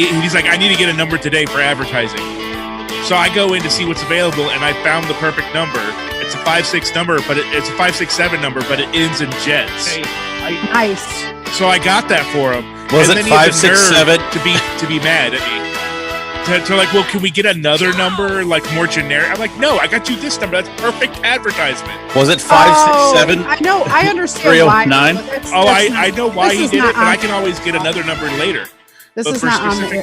he's like, I need to get a number today for advertising. So I go in to see what's available, and I found the perfect number. It's a 5-6 number, but it's a 567 number, but it ends in Jets. Nice. So I got that for him. Was and it then he had the 567? nerve to be mad at me. To like, well, can we get another number, like more generic? I'm like, no, I got you this number. That's perfect advertisement. Was it 567? I know. I understand why. 309? I know why he did it, but I can always get another number later. This is not on the.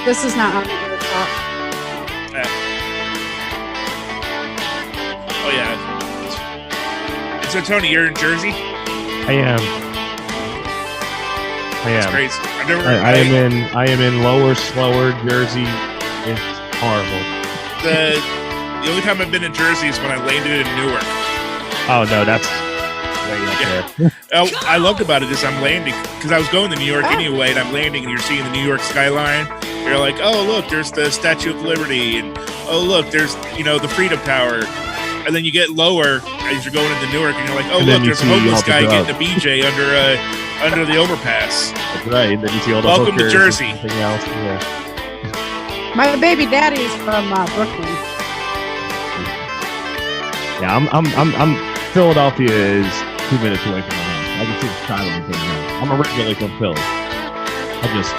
This is not on the air talk. Oh yeah. So Tony, you're in Jersey? I am. That's crazy. I am in lower, slower Jersey. It's horrible. The only time I've been in Jersey is when I landed in Newark. Oh no, that's way up there. I loved about it is I'm landing because I was going to New York anyway, and I'm landing, and you're seeing the New York skyline. You're like, oh look, there's the Statue of Liberty, and oh look, there's the Freedom Tower. And then you get lower as you're going into Newark, and you're like, oh look, there's a homeless guy getting a BJ under the overpass. That's right. And then you see all the welcome to Jersey. Else. Yeah. My baby daddy is from Brooklyn. Yeah, I'm Philadelphia is 2 minutes away from my house. I can see the skyline from here. I'm originally from Philly. I just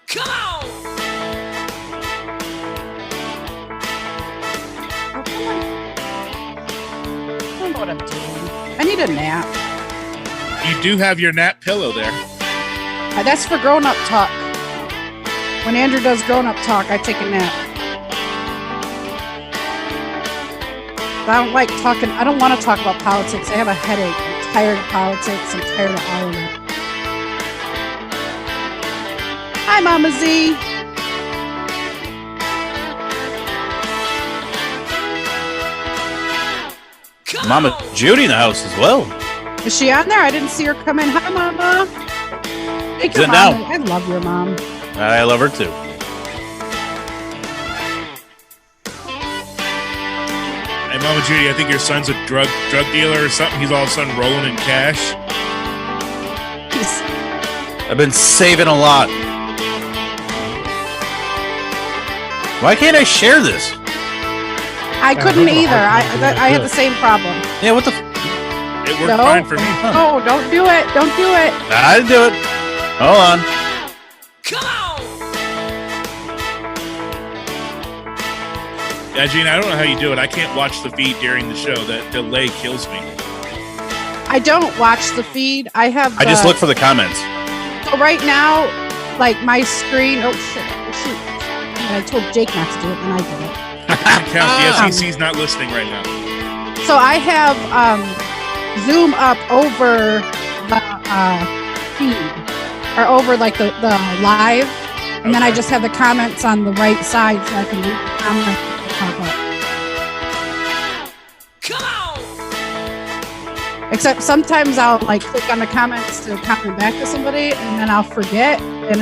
Come on! I don't know what I'm doing. I need a nap. You do have your nap pillow there. That's for grown-up talk. When Andrew does grown-up talk, I take a nap. But I don't like talking. I don't want to talk about politics. I have a headache. I'm tired of politics. I'm tired of all of it. Hi, Mama Z. Mama Judy in the house as well. Is she on there? I didn't see her come in. Hi, Mama. Thank Is you, it Mama. now? I love your mom. I love her too. Hey, Mama Judy, I think your son's a drug dealer or something. He's all of a sudden rolling in cash. I've been saving a lot. Why can't I share this? I couldn't either. I had the same problem. Yeah, what the? It worked fine for me. Oh, don't do it. Don't do it. I didn't do it. Hold on. Yeah, Gene, I don't know how you do it. I can't watch the feed during the show. That delay kills me. I don't watch the feed. I just look for the comments. So right now, like my screen. Oh shit! Oh, shoot! I told Jake not to do it, and I did it. The SEC's not listening right now. So I have Zoom up over the feed, or over like the live, and then I just have the comments on the right side, so I can read the comments that pop up. Except sometimes I'll like click on the comments to comment back to somebody, and then I'll forget, and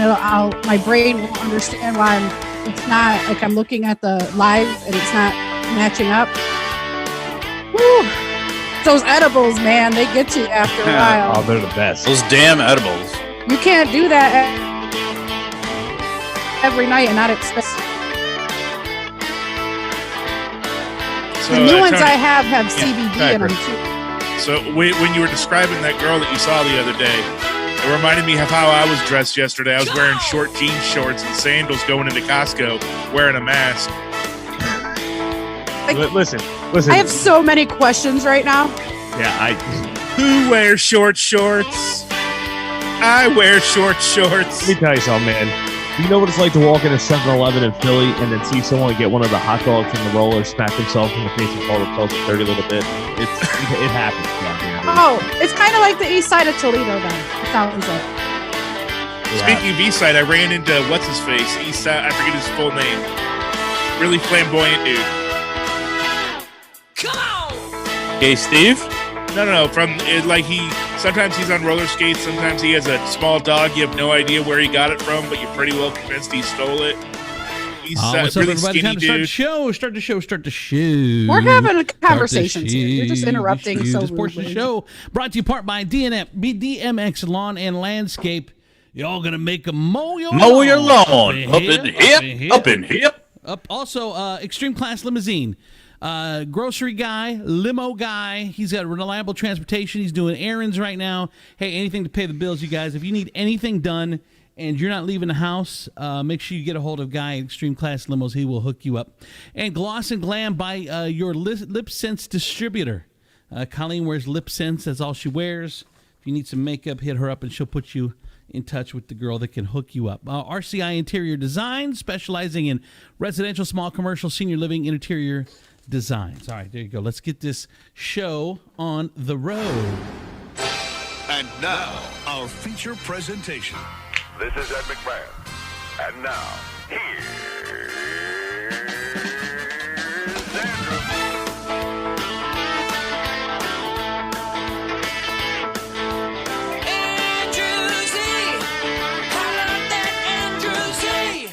my brain won't understand why it's not like I'm looking at the live and it's not matching up. Woo! Those edibles, man, they get you after a while. Oh, they're the best. Those damn edibles. You can't do that every night and not expect. So, The new ones Tony, I have CBD in them too. So when you were describing that girl that you saw the other day, it reminded me of how I was dressed yesterday. I was wearing short jean shorts and sandals going into Costco, wearing a mask. Listen. I have so many questions right now. Yeah, Who wears short shorts? I wear short shorts. Let me tell you something, man. You know what it's like to walk into 7-Eleven in Philly and then see someone get one of the hot dogs from the roller, smack themselves in the face, and call themselves a dirty little bit? It happens down here. Oh, it's kind of like the east side of Toledo then. It sounds like. Speaking of East Side, I ran into what's his face, East Side. I forget his full name. Really flamboyant dude. Hey, Steve. No. Sometimes he's on roller skates. Sometimes he has a small dog. You have no idea where he got it from, but you're pretty well convinced he stole it. He's what's really up, everybody? skinny Time to dude. start the show. We're having a conversation here. You're just interrupting so This portion of the rudely. show brought to you part by DMX Lawn and Landscape. Y'all gonna make a mow your lawn. in Up in hip. Up in hip. Up. Also, Extreme Class Limousine. Grocery guy, limo guy. He's got reliable transportation. He's doing errands right now. Hey, anything to pay the bills, you guys. If you need anything done and you're not leaving the house, make sure you get a hold of Guy at Extreme Class Limos. He will hook you up. And Gloss and Glam by your Lip Sense distributor. Colleen wears Lip Sense. That's all she wears. If you need some makeup, hit her up and she'll put you in touch with the girl that can hook you up. RCI Interior Design, specializing in residential, small, commercial, senior living, interior designs. All right, there you go. Let's get this show on the road. And now, our feature presentation. This is Ed McMahon. And now, here's Andrew. Andrew Z. I love that Andrew Z.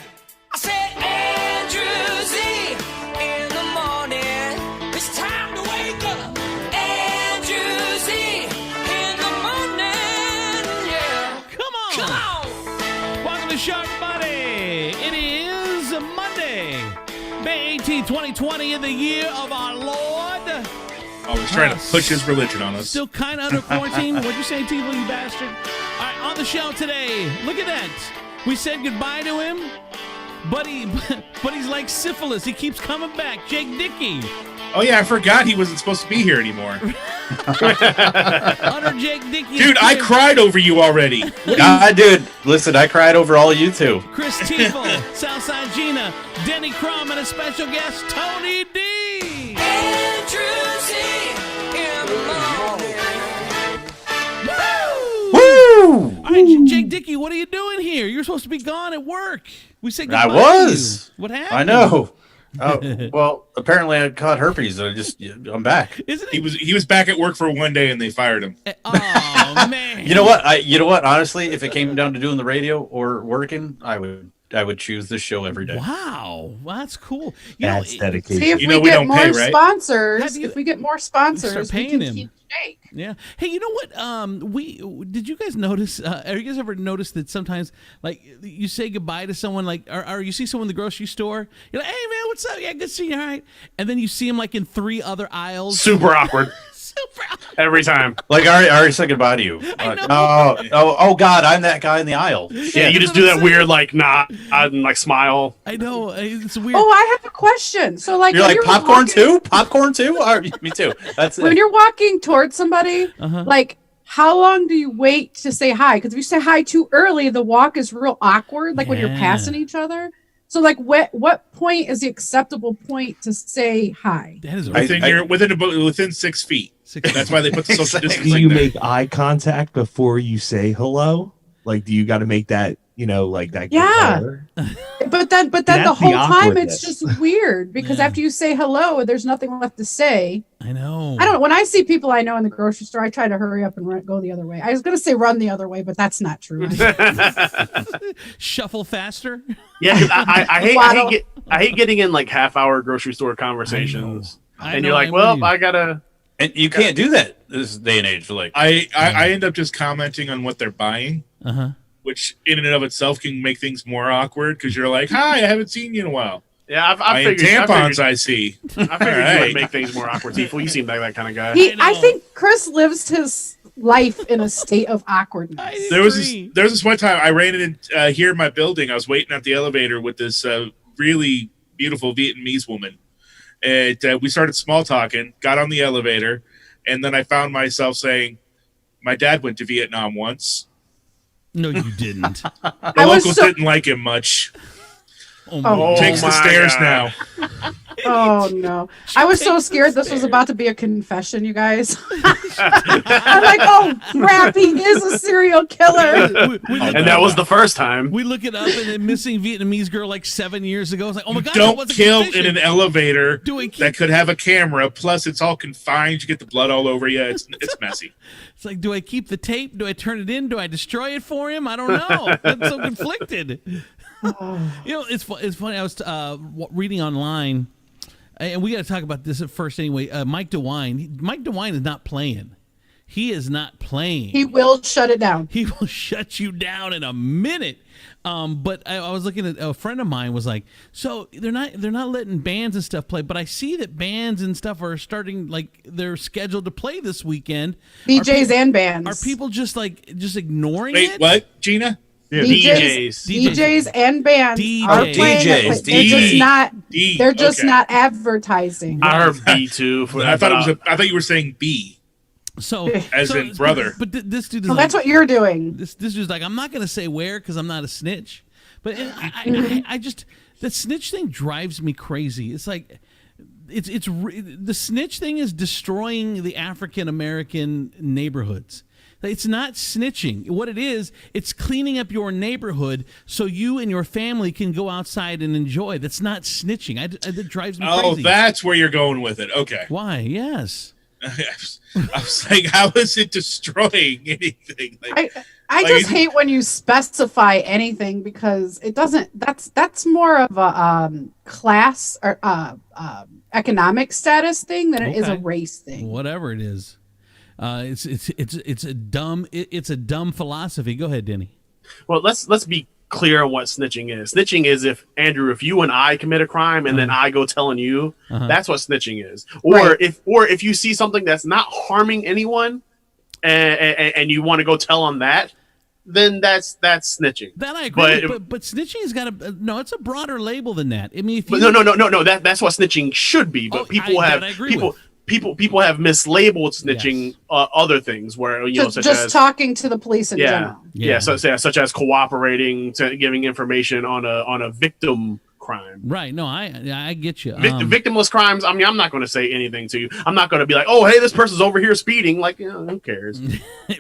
I said Andrew Z. In the morning, it's time to wake up. Andrew Z. In the morning, yeah. Come on. Come on. Welcome to the show, everybody. It is Monday, May 18, 2020, in the year of our Lord. Oh, he's trying to push his religion on us. Still kind of under quarantine. What'd you say, Tivo, you bastard? All right, on the show today, look at that. We said goodbye to him, but he's like syphilis. He keeps coming back. Jake Dickey. Oh yeah, I forgot he wasn't supposed to be here anymore. Under Jake Dickey. Dude, I cried over you already. I did. Listen, I cried over all you two. Chris Tivo, Southside Gina, Denny Crum, and a special guest, Tony D. Andrew Z. In the morning. Woo! All right, Jake Dickey, what are you doing here? You're supposed to be gone at work. We said goodbye I to was. you. What happened? I know. Oh, well, apparently I caught herpes. So I'm back. Isn't He it? was back at work for one day and they fired him. Oh man. You know what? You know what? Honestly, if it came down to doing the radio or working, I would choose this show every day. Wow, well, that's cool. That's dedication. See if You we know we get don't more pay, right? sponsors. Have you- If we get more sponsors, Start we paying can him. keep Jake. Yeah. Hey, you know what? Did you guys notice? Have you guys ever noticed that sometimes, like, you say goodbye to someone, like, or you see someone in the grocery store, you're like, "Hey, man, what's up? Yeah, good seeing you. All right," and then you see him like in 3 other aisles. Super awkward Super. every time. Like I already said goodbye to you. I know. Oh God, I'm that guy in the aisle. Yeah, you just do that weird like nod and like smile. I know it's weird. Oh, I have a question. So, like, You're when like popcorn walking- too? Popcorn too? Me too. That's When it. you're walking towards somebody, Uh-huh. like, how long do you wait to say hi? Because if you say hi too early, the walk is real awkward. Like when you're Yeah. passing each other. So, like, what point is the acceptable point to say hi? That is a You're within 6 feet. That's why they put the social Exactly. Do distancing you there. make eye contact before you say hello? Like, do you got to make that, like that? Yeah. color? But then the That's whole the time it's awkwardness. just weird because Yeah. after you say hello, there's nothing left to say. I know. I don't know. When I see people I know in the grocery store, I try to hurry up and go the other way. I was going to say run the other way, but that's not true. Shuffle faster. Yeah, 'cause I Waddle. hate getting in like half-hour grocery store conversations, I and know, you're like, I'm well, with you. I gotta. And you can't do that this day and age. Like I end up just commenting on what they're buying, Uh-huh. which in and of itself can make things more awkward because you're like, "Hi, I haven't seen you in a while." Yeah, I Buying figured. tampons, I see. I figured you Alright. would make things more awkward. Tifu, you seem like that kind of guy. I know. think Chris lives his life in a state of awkwardness. I There was agree. this one time I ran in here in my building. I was waiting at the elevator with this really beautiful Vietnamese woman, and we started small talking. Got on the elevator, and then I found myself saying, "My dad went to Vietnam once." No, you didn't. The I was locals so- didn't like him much. Oh, Oh. Takes the my stairs God. now. Oh no! I was so takes the scared this was stairs. about to be a confession, you guys. I'm like, oh crap, he is a serial killer. we look And that was the first time. We look it up, and then missing Vietnamese girl like 7 years ago. It's like, oh my god, that Don't was a kill confession. in an elevator Do we keep- that could have a camera. Plus, it's all confined. You get the blood all over you. It's messy. It's like, do I keep the tape? Do I turn it in? Do I destroy it for him? I don't know. I'm so conflicted. You know, it's funny. I was reading online, and we got to talk about this at first anyway. Mike DeWine is not playing. he is not playing. He will shut it down. He will shut you down in a minute. But I was looking at a friend of mine was like, so they're not letting bands and stuff play, but I see that bands and stuff are starting, like, they're scheduled to play this weekend. DJs and bands. Are people just ignoring Wait, it? what, Gina? Yeah, DJs and bands are playing it. They're just not. They're just not advertising. I heard B too. I thought you were saying B. So as in brother. But this dude is Well, that's what you're doing. This dude's like, I'm not going to say where because I'm not a snitch. But I just, the snitch thing drives me crazy. It's like, the snitch thing is destroying the African American neighborhoods. It's not snitching. What it is, it's cleaning up your neighborhood so you and your family can go outside and enjoy. That's not snitching. That drives me crazy. Oh, that's where you're going with it. Okay. Why? Yes. I was like, how is it destroying anything? I just hate when you specify anything because it doesn't. That's more of a class or economic status thing than it is a race thing. Whatever it is, it's a dumb philosophy. Go ahead, Denny. Well, let's be clear on what snitching is. Snitching is if you and I commit a crime and then I go telling you, that's what snitching is. Or if you see something that's not harming anyone and you want to go tell on that, then that's snitching. That I agree. But snitching has got it's a broader label than that. I mean, if you, no. That's what snitching should be. But people have mislabeled snitching other things where such as talking to the police in general. Such as cooperating, giving information on a victim crime. Right. No, I get you. Victimless crimes. I mean, I'm not going to say anything to you. I'm not going to be like, oh, hey, this person's over here speeding. Like, who cares?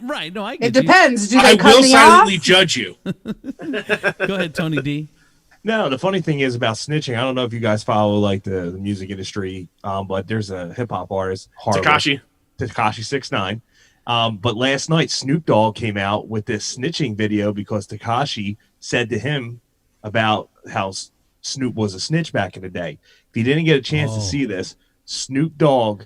Right. No, I get it depends. Do I they cut will me silently off? judge you. Go ahead, Tony D. No, the funny thing is about snitching. I don't know if you guys follow like the music industry, but there's a hip hop artist, Tekashi 6ix9ine. But last night, Snoop Dogg came out with this snitching video because Tekashi said to him about how Snoop was a snitch back in the day. If you didn't get a chance to see this, Snoop Dogg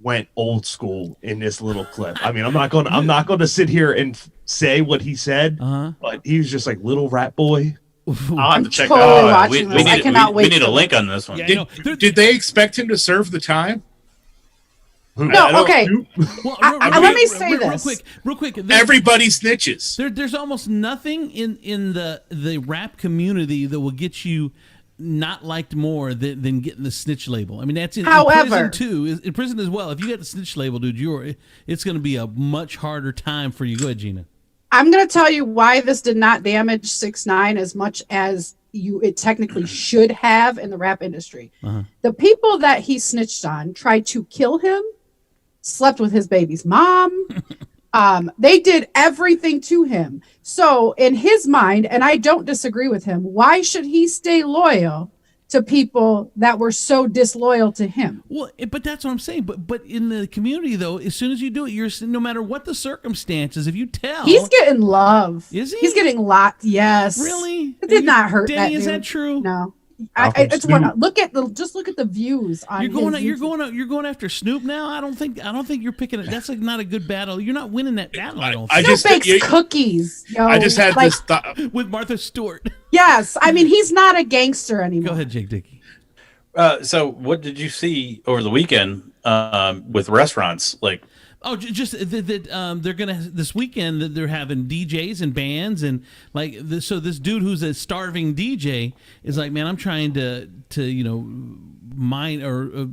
went old school in this little clip. I mean, I'm not going to sit here and say what he said, but he was just like little rat boy. I'll have to check totally that out. watching this. I cannot wait. We need a link on this one. Yeah, Did they expect him to serve the time? No, okay. Well, let me say this real quick. Everybody snitches. There's almost nothing in the rap community that will get you not liked more than getting the snitch label. I mean, that's in prison too. In prison as well. If you get the snitch label, dude, it's going to be a much harder time for you. Go ahead, Gina. I'm going to tell you why this did not damage 6ix9ine as much as it technically should have in the rap industry. The people that he snitched on tried to kill him, slept with his baby's mom. They did everything to him. So in his mind, and I don't disagree with him, why should he stay loyal to people that were so disloyal to him? Well, but that's what I'm saying. But in the community, though, as soon as you do it, no matter what the circumstances, if you tell, he's getting love. Is he? He's getting lots. Yes. Really? It did not hurt. Danny, that is dude. that true? No. It's one. Look at the views on. You're going after Snoop now. I don't think you're picking it. That's not a good battle. You're not winning that battle. I don't think. Snoop bakes cookies. Yo, I just had this thought with Martha Stewart. Yes, I mean he's not a gangster anymore. Go ahead, Jake Dickey. So what did you see over the weekend with restaurants? Like, oh, just that they're gonna this weekend that they're having DJs and bands and like this, so this dude who's a starving DJ is like, man, I'm trying to mine or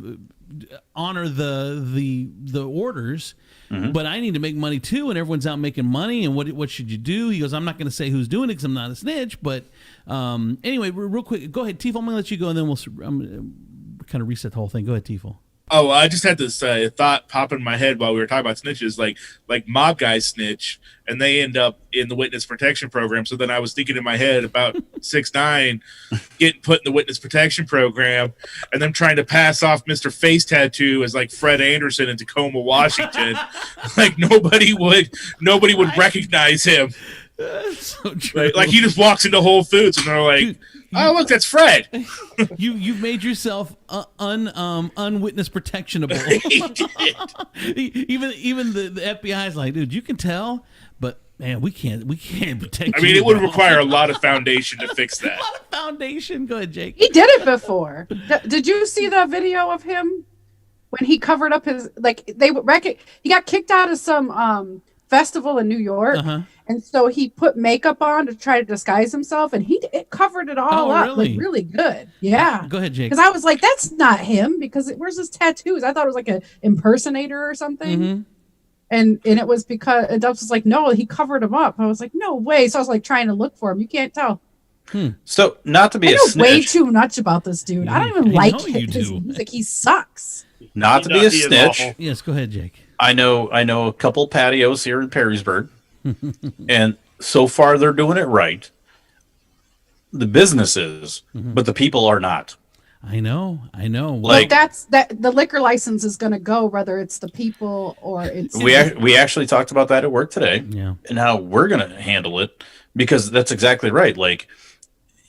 honor the orders. But I need to make money too, and everyone's out making money. And what should you do? He goes, I'm not going to say who's doing it because I'm not a snitch. But anyway, real quick, go ahead, Tifo. I'm going to let you go, and then I'm kind of reset the whole thing. Go ahead, Tifo. Oh, I just had this thought pop in my head while we were talking about snitches, like mob guys snitch, and they end up in the witness protection program. So then I was thinking in my head about 6ix9ine getting put in the witness protection program, and them trying to pass off Mr. Face Tattoo as like Fred Anderson in Tacoma, Washington. Like nobody would recognize him. So true. Like he just walks into Whole Foods and they're like, Dude, "Oh, look, that's Fred." you've made yourself unwitness protectionable. even the FBI's like, dude, you can tell, but man, we can't protect. I mean, you, it would bro. require a lot of foundation to fix that. A lot of foundation. Go ahead, Jake. He did it before. Did you see the video of him when he covered up his he got kicked out of some festival in New York, and so he put makeup on to try to disguise himself, and it covered it all up really? like really good. Yeah. Go ahead, Jake. Because I was like, that's not him. Because where's his tattoos? I thought it was like an impersonator or something. Mhm. And it was because Dubs was like, no, he covered him up. I was like, no way. So I was like trying to look for him. You can't tell. So not to be I a know way snitch, too much about this dude. I don't even I like know you his do. music. He sucks. not to be a He is snitch. awful. Yes, go ahead, Jake. I know a couple patios here in Perrysburg, and so far they're doing it right. The businesses, but the people are not. I know. Like- The liquor license is going to go whether it's the people or it's We actually talked about that at work today, Yeah. and how we're going to handle it, because that's exactly right. Like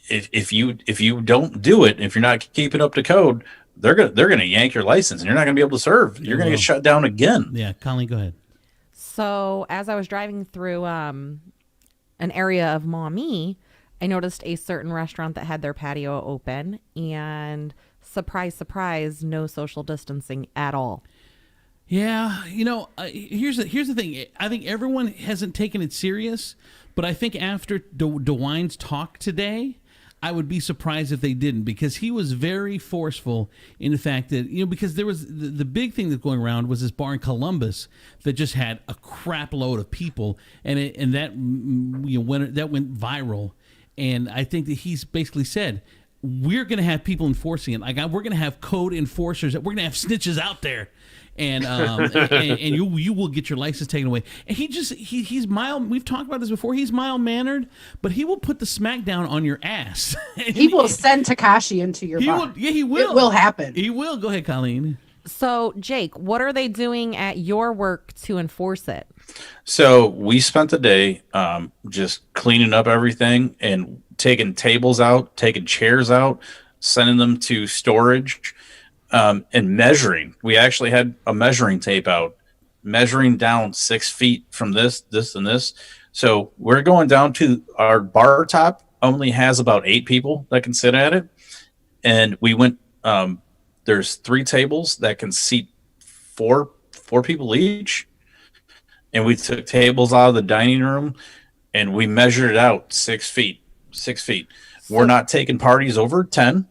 if you don't do it, if you're not keeping up to code, they're gonna yank your license, and you're not gonna be able to serve. You're gonna get shut down again. Yeah, Colleen, go ahead. So as I was driving through an area of Maumee, I noticed a certain restaurant that had their patio open, and surprise, surprise, no social distancing at all. Yeah, here's the thing. I think everyone hasn't taken it serious, but I think after DeWine's talk today, I would be surprised if they didn't, because he was very forceful in the fact that, because there was the big thing that's going around was this bar in Columbus that just had a crap load of people, and that went viral. And I think that he's basically said, we're going to have people enforcing it. Like, we're going to have code enforcers. We're going to have snitches out there. And you will get your license taken away. And he's mild. We've talked about this before. He's mild mannered, but he will put the smack down on your ass. he will send Takashi into your bar. He will. It will happen. He will. Go ahead, Colleen. So, Jake, what are they doing at your work to enforce it? So we spent the day just cleaning up everything and taking tables out, taking chairs out, sending them to storage, and measuring. We actually had a measuring tape out, measuring down 6 feet from this, and this. So we're going down to our bar top only has about 8 people that can sit at it. And we went, there's 3 tables that can seat four people each. And we took tables out of the dining room and we measured it out 6 feet. 6 feet. We're not taking parties over 10.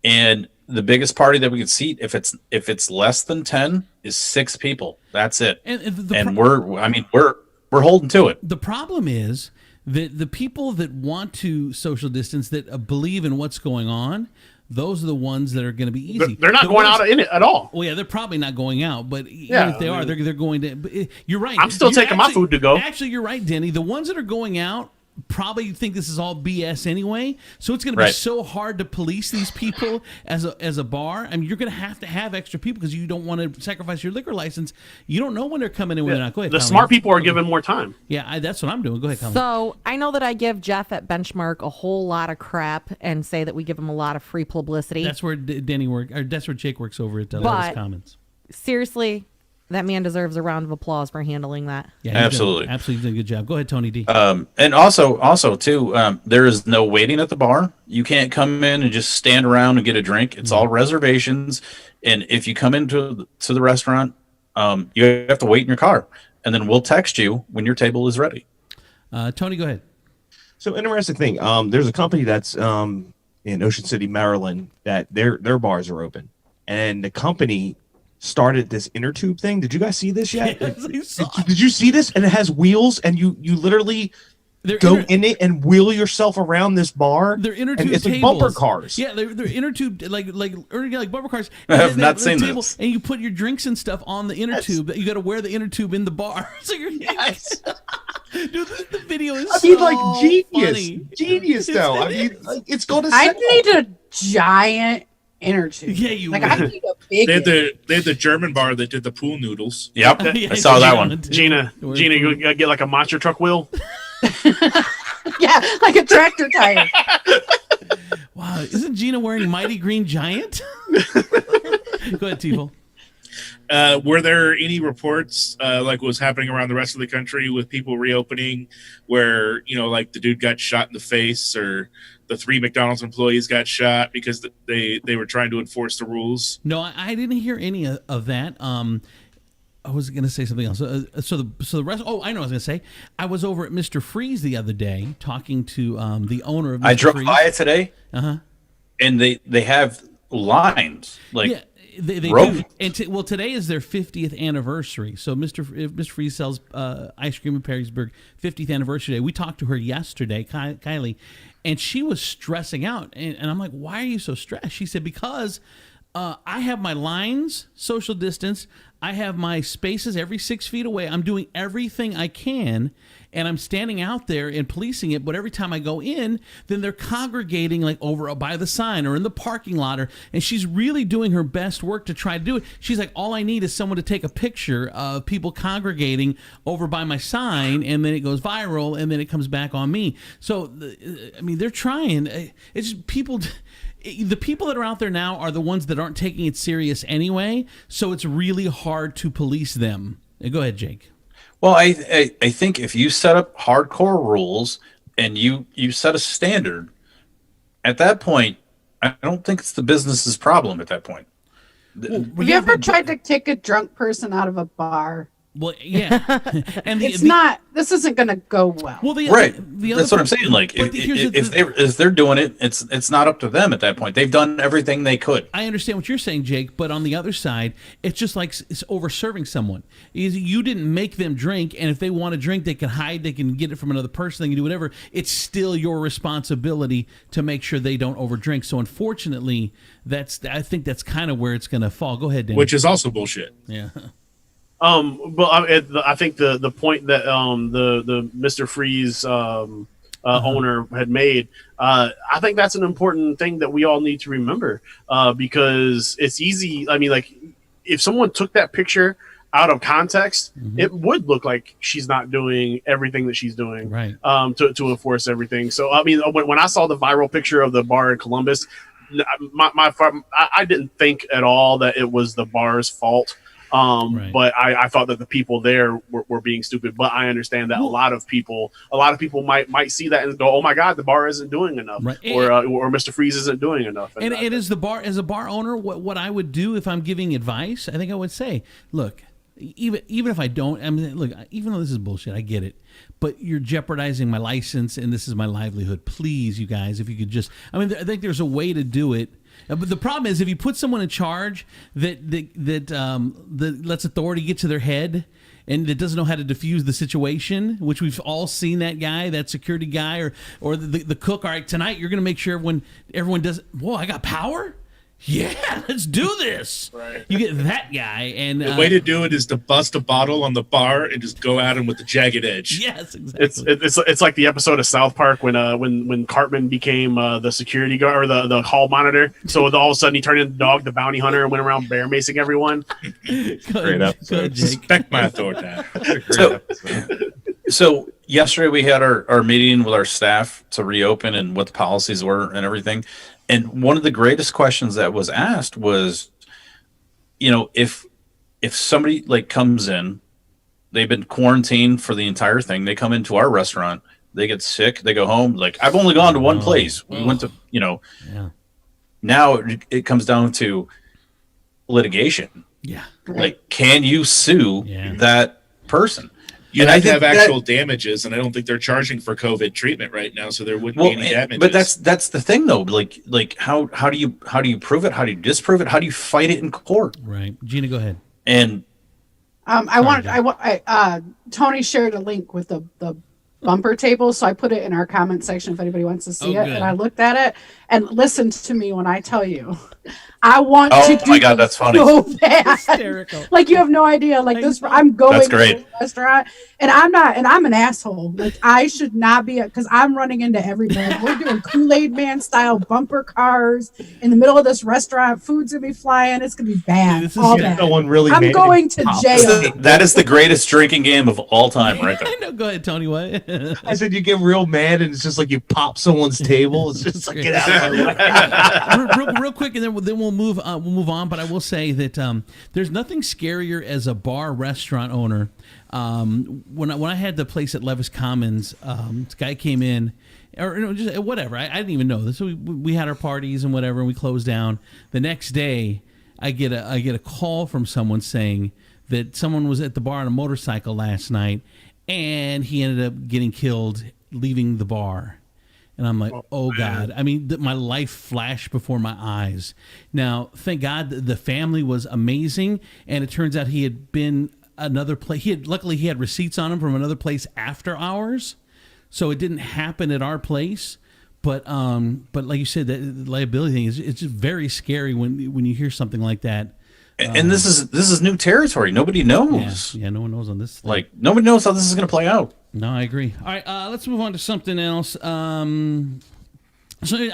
And the biggest party that we could seat, if it's less than 10, is 6 people. That's it. And we're holding to it. The problem is that the people that want to social distance, that believe in what's going on, those are the ones that are going to be easy. They're not going out in it at all. Well, yeah, they're probably not going out, but Yeah, if they are, they're going to. But you're right. I'm still taking my food to go. Actually, you're right, Denny. The ones that are going out probably think this is all BS anyway. So it's going to be so hard to police these people as a bar. I mean, you're going to have extra people because you don't want to sacrifice your liquor license. You don't know when they're coming in, when they're not. Go ahead, The Colleen. smart people are given more time. Yeah, that's what I'm doing. Go ahead, Colleen. So I know that I give Jeff at Benchmark a whole lot of crap and say that we give him a lot of free publicity. That's where Denny works, or that's where Jake works over at Lotus Commons. Seriously, that man deserves a round of applause for handling that. Yeah, absolutely. Absolutely did a good job. Go ahead, Tony D. And also too, there is no waiting at the bar. You can't come in and just stand around and get a drink. It's all reservations. And if you come into the restaurant, you have to wait in your car, and then we'll text you when your table is ready. Tony, go ahead. So interesting thing. There's a company that's in Ocean City, Maryland, that their bars are open, and the company started this inner tube thing. Did you guys see this yet? Yes, I saw it. Did you see this? And it has wheels, and you literally go in it and wheel yourself around this bar. They're inner and tube it's like tables. bumper cars. Yeah, they're inner tube like bumper cars. I have And not the seen table, this. And you put your drinks and stuff on the inner tube. That you got to wear the inner tube in the bar. So you're dude, the video is genius though. I mean, like, it's going to. I need a giant inner tube. Yeah, you like would. I need a big. They had the German bar that did the pool noodles. Yep, Yeah, I saw that yeah, one. Gina, you gotta get like a monster truck wheel. Yeah, like a tractor tire. Wow, isn't Gina wearing Mighty Green Giant? Go ahead, Tifo. Were there any reports like what was happening around the rest of the country with people reopening where, like the dude got shot in the face or the 3 McDonald's employees got shot because they were trying to enforce the rules? No, I didn't hear any of that. I was going to say something else. So the rest. Oh, I know what I was going to say. I was over at Mr. Freeze the other day talking to the owner of Mr. I drove Freeze. by it today, and they have lines like. Yeah. They do. And today is their 50th anniversary. So Mr. Freeze sells ice cream in Perrysburg, 50th anniversary day. We talked to her yesterday, Kylie, and she was stressing out. And I'm like, why are you so stressed? She said, because I have my lines, social distance. I have my spaces every 6 feet away. I'm doing everything I can, and I'm standing out there and policing it. But every time I go in, then they're congregating like over by the sign or in the parking lot. And she's really doing her best work to try to do it. She's like, all I need is someone to take a picture of people congregating over by my sign, and then it goes viral, and then it comes back on me. So, I mean, they're trying. It's just people... The people that are out there now are the ones that aren't taking it serious anyway, so it's really hard to police them. Go ahead, Jake. Well, I think if you set up hardcore rules and you set a standard, at that point, I don't think it's the business's problem at that point. Have you ever tried to kick a drunk person out of a bar? Well, yeah, and this isn't going to go well. Well, that's what I'm saying. Like, if they're doing it, it's not up to them at that point. They've done everything they could. I understand what you're saying, Jake, but on the other side, it's just like it's over serving someone. You didn't make them drink, and if they want to drink, they can hide. They can get it from another person. They can do whatever. It's still your responsibility to make sure they don't overdrink. So, unfortunately, I think that's kind of where it's going to fall. Go ahead, Dan. Which is also bullshit. Yeah. But I think the point that the Mr. Freeze owner had made, I think that's an important thing that we all need to remember, because it's easy. I mean, like, if someone took that picture out of context, it would look like she's not doing everything that she's doing, right? To enforce everything. So, I mean, when I saw the viral picture of the bar in Columbus, I didn't think at all that it was the bar's fault. Right. But I thought that the people there were being stupid. But I understand that a lot of people might see that and go, "Oh my God, the bar isn't doing enough," right. or Mr. Freeze isn't doing enough. And it is the bar, as a bar owner, what I would do if I'm giving advice, I think I would say, look, even if I don't, I mean, look, even though this is bullshit, I get it, but you're jeopardizing my license and this is my livelihood. Please, you guys, if you could just, I mean, I think there's a way to do it. But the problem is, if you put someone in charge that lets authority get to their head and that doesn't know how to diffuse the situation, which we've all seen that guy, that security guy, or the cook. All right, tonight you're going to make sure everyone does. Whoa, I got power. Yeah, let's do this. Right. You get that guy, and the way to do it is to bust a bottle on the bar and just go at him with the jagged edge. Yes, exactly. It's like the episode of South Park when Cartman became the security guard or the hall monitor. So all of a sudden he turned into Dog the Bounty Hunter and went around bear macing everyone. Great episode. Respect my authority. So yesterday we had our meeting with our staff to reopen and what the policies were and everything. And one of the greatest questions that was asked was, if somebody like comes in, they've been quarantined for the entire thing. They come into our restaurant, they get sick, they go home. Like, I've only gone to one place. We went to, Yeah. Now it comes down to litigation. Yeah. Like, can you sue that person? You have to have actual damages, and I don't think they're charging for COVID treatment right now, so there wouldn't be any damages. But that's the thing, though. Like how do you prove it? How do you disprove it? How do you fight it in court? Right, Gina, go ahead. And Tony shared a link with the bumper table, so I put it in our comment section if anybody wants to see it. Good. And I looked at it, and listen to me when I tell you, I want to do. Oh my God, that's funny. So bad. Hysterical. Like, you have no idea. Like, this, I'm going That's great. to a restaurant, and I'm an asshole. Like, I should not be, because I'm running into everybody. We're doing Kool-Aid Man style bumper cars in the middle of this restaurant. Food's gonna be flying. It's gonna be bad. This is all yeah, bad. No one really. I'm going to jail. That is the greatest drinking game of all time, right there. No, go ahead, Tony. What? I said you get real mad and it's just like you pop someone's table. It's just like get out of my way. real quick, and then we'll move on. But I will say that there's nothing scarier as a bar restaurant owner. When I had the place at Levis Commons, this guy came in, or just whatever. I didn't even know this. So we had our parties and whatever, and we closed down. The next day, I get a call from someone saying that someone was at the bar on a motorcycle last night, and he ended up getting killed leaving the bar. And I'm like, oh God. I mean, my life flashed before my eyes. Now, thank God the family was amazing, and it turns out he had been another place. Luckily he had receipts on him from another place after hours, so it didn't happen at our place. But like you said, the liability thing it's just very scary when you hear something like that. And this is new territory. Nobody knows. Yeah, no one knows on this thing. Like nobody knows how this is going to play out. No, I agree. All right, let's move on to something else. So I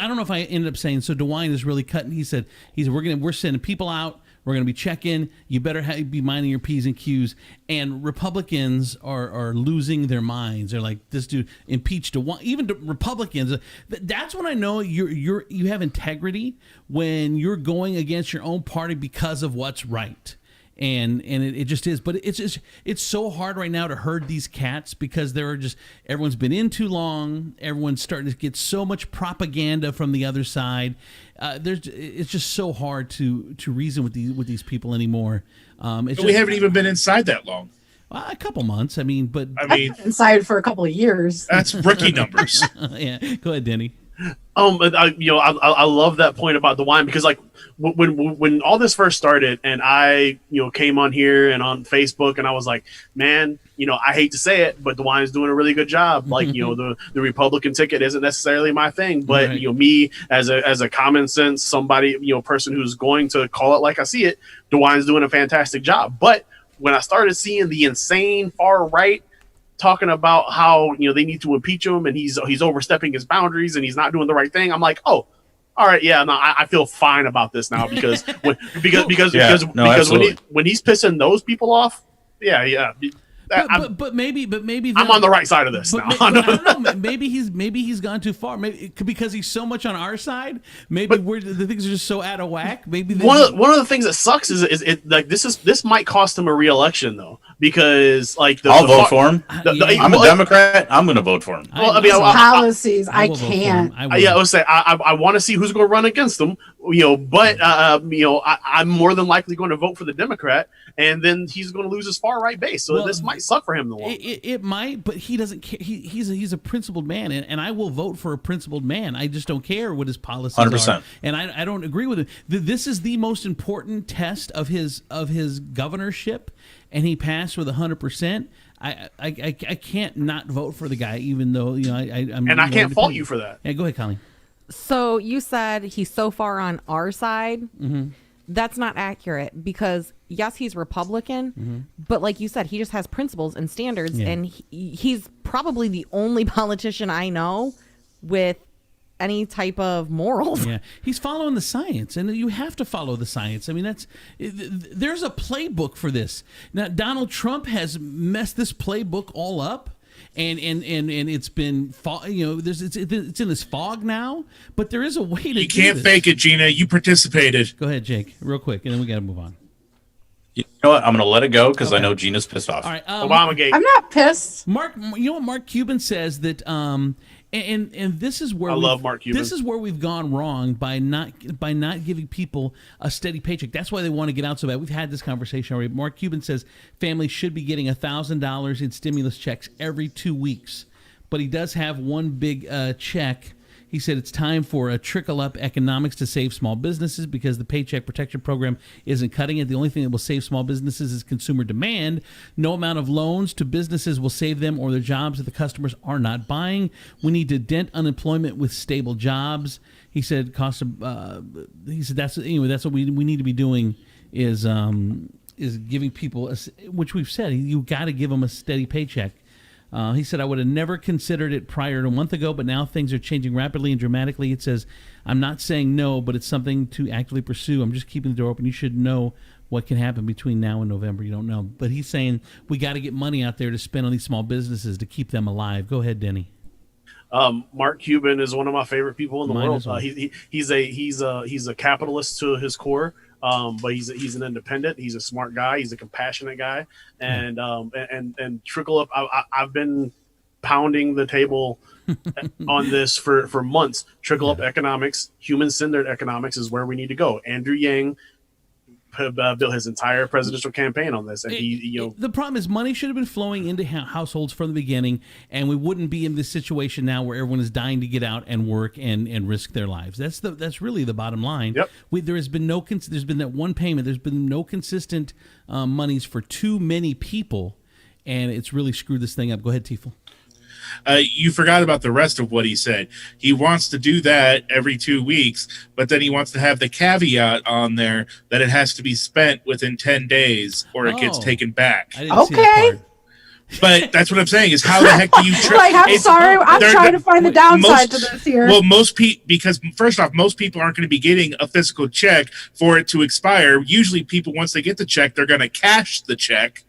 don't know if I ended up saying. So DeWine is really cutting. He said we're sending people out. We're going to be checking. You better be minding your P's and Q's. And Republicans are losing their minds. They're like, this dude impeached DeWine. Even Republicans. That's when I know you have integrity, when you're going against your own party because of what's right. And it just is, but it's so hard right now to herd these cats because everyone's been in too long. Everyone's starting to get so much propaganda from the other side. It's just so hard to reason with these people anymore. We haven't even been inside that long. A couple months. I've been inside for a couple of years. That's rookie numbers. Yeah, go ahead, Denny. I love that point about DeWine because like when all this first started and I came on here and on Facebook and I was like, man, I hate to say it, but DeWine's doing a really good job. Like the Republican ticket isn't necessarily my thing, but Right. Me as a common sense somebody person who's going to call it like I see it, DeWine's doing a fantastic job. But when I started seeing the insane far right talking about how they need to impeach him and he's overstepping his boundaries and he's not doing the right thing, I'm like, oh, all right, yeah, no, I feel fine about this now because when he's pissing those people off, yeah. But maybe I'm on the right side of this now. I don't know. Maybe he's gone too far. Maybe because he's so much on our side. Maybe the things are just so out of whack. Maybe one of the things that sucks is it like this might cost him a re-election though because like I'll vote for him. I'm a Democrat. I'm going to vote for him. Well, policies. I can't. I would say I want to see who's going to run against him. But I'm more than likely going to vote for the Democrat, and then he's going to lose his far right base. So this might suck for him in the long run. It might, but he doesn't care. He's a principled man, and I will vote for a principled man. I just don't care what his policies 100%. are, and I don't agree with it. This is the most important test of his governorship, and he passed with 100%. I can't not vote for the guy, even though I'm. And I can't fault you for that. Yeah, go ahead, Colleen. So you said he's so far on our side. Mm-hmm. That's not accurate because yes, he's Republican, but like you said, he just has principles and standards, and he's probably the only politician I know with any type of morals. Yeah, he's following the science, and you have to follow the science. I mean, there's a playbook for this. Now, Donald Trump has messed this playbook all up. And it's been it's in this fog now, but there is a way to. You can't fake it, Gina. You participated. Go ahead, Jake, real quick, and then we got to move on. You know what? I'm going to let it go because I know Gina's pissed off. All right, Obamagate. I'm not pissed. Mark, you know what Mark Cuban says that and this is where I love Mark Cuban. This is where we've gone wrong by not giving people a steady paycheck. That's why they want to get out so bad. We've had this conversation already. Mark Cuban says families should be getting $1,000 in stimulus checks every 2 weeks, but he does have one big check. He said it's time for a trickle-up economics to save small businesses because the Paycheck Protection Program isn't cutting it. The only thing that will save small businesses is consumer demand. No amount of loans to businesses will save them or their jobs if the customers are not buying. We need to dent unemployment with stable jobs. He said that's what we need to be doing is giving people, which we've said, you got to give them a steady paycheck. He said, I would have never considered it prior to a month ago, but now things are changing rapidly and dramatically. It says, I'm not saying no, but it's something to actively pursue. I'm just keeping the door open. You should know what can happen between now and November. You don't know. But he's saying we got to get money out there to spend on these small businesses to keep them alive. Go ahead, Denny. Mark Cuban is one of my favorite people in the Mine world. as well. He's a capitalist to his core, but he's an independent. He's a smart guy. He's a compassionate guy, and trickle up. I've been pounding the table on this for months. Trickle up economics, human-centered economics is where we need to go. Andrew Yang built his entire presidential campaign on this, and the problem is money should have been flowing into households from the beginning, and we wouldn't be in this situation now where everyone is dying to get out and work and risk their lives. That's really the bottom line. Yep. There has been there's been that one payment. There's been no consistent monies for too many people, and it's really screwed this thing up. Go ahead, Tiefel. You forgot about the rest of what he said. He wants to do that every 2 weeks, but then he wants to have the caveat on there that it has to be spent within 10 days or it gets taken back. I didn't see that part. But that's what I'm saying is how the heck do you I'm sorry. I'm trying to find the downside to this here. Well, most people, because first off, most people aren't going to be getting a physical check for it to expire. Usually people, once they get the check, they're going to cash the check.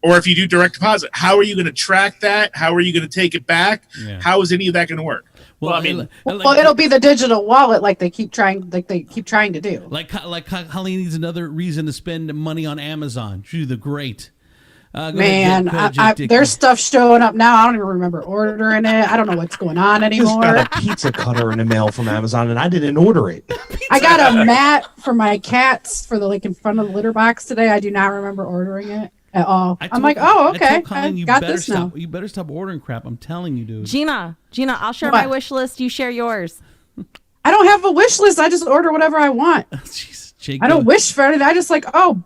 Or if you do direct deposit, how are you going to track that? How are you going to take it back? Yeah. How is any of that going to work? Well, I mean, Well, it'll be the digital wallet, like they keep trying to do. like Colleen needs another reason to spend money on Amazon. She's the great. Man, there's stuff showing up now. I don't even remember ordering it. I don't know what's going on Just anymore. got a pizza cutter in the mail from Amazon, and I didn't order it. I got a mat for my cats for the in front of the litter box today. I do not remember ordering it at all. I'm like, oh, okay, I got this now. You better stop ordering crap. I'm telling you, dude. Gina, I'll share What? my wish list. You share yours. I don't have a wish list. I just order whatever I want. Jeez, Jake, I don't wish for anything. I just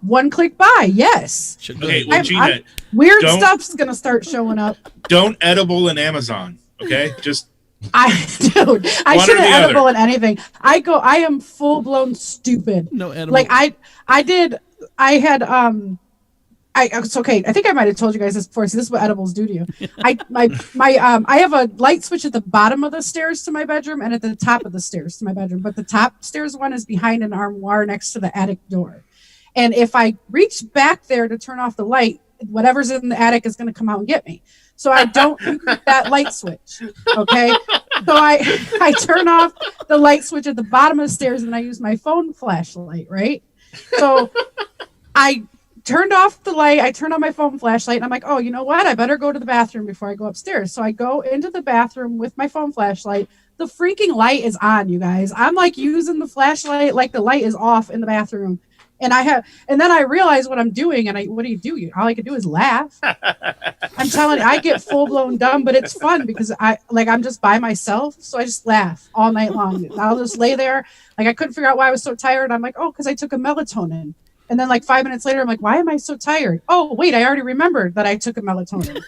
one click buy. Yes. Okay, well, Gina, weird don't- stuff's gonna start showing up. don't edible in Amazon. Okay, just I should One or have the edible other. in anything. I am full blown stupid. No edible. Like it's okay. I think I might have told you guys this before. See, this is what edibles do to you. I have a light switch at the bottom of the stairs to my bedroom and at the top of the stairs to my bedroom. But the top stairs one is behind an armoire next to the attic door. And if I reach back there to turn off the light, whatever's in the attic is going to come out and get me. So I don't use that light switch. Okay. So I turn off the light switch at the bottom of the stairs and I use my phone flashlight. Right. So I turned off the light. I turned on my phone flashlight and I'm like, oh, you know what? I better go to the bathroom before I go upstairs. So I go into the bathroom with my phone flashlight. The freaking light is on, you guys. I'm like using the flashlight like the light is off in the bathroom. And then I realize what I'm doing. And what do? All I can do is laugh. I'm telling you, I get full blown dumb, but it's fun because I'm just by myself. So I just laugh all night long. I'll just lay there. Like I couldn't figure out why I was so tired. I'm like, oh, because I took a melatonin. And then 5 minutes later, I'm like, why am I so tired? Oh, wait, I already remembered that I took a melatonin.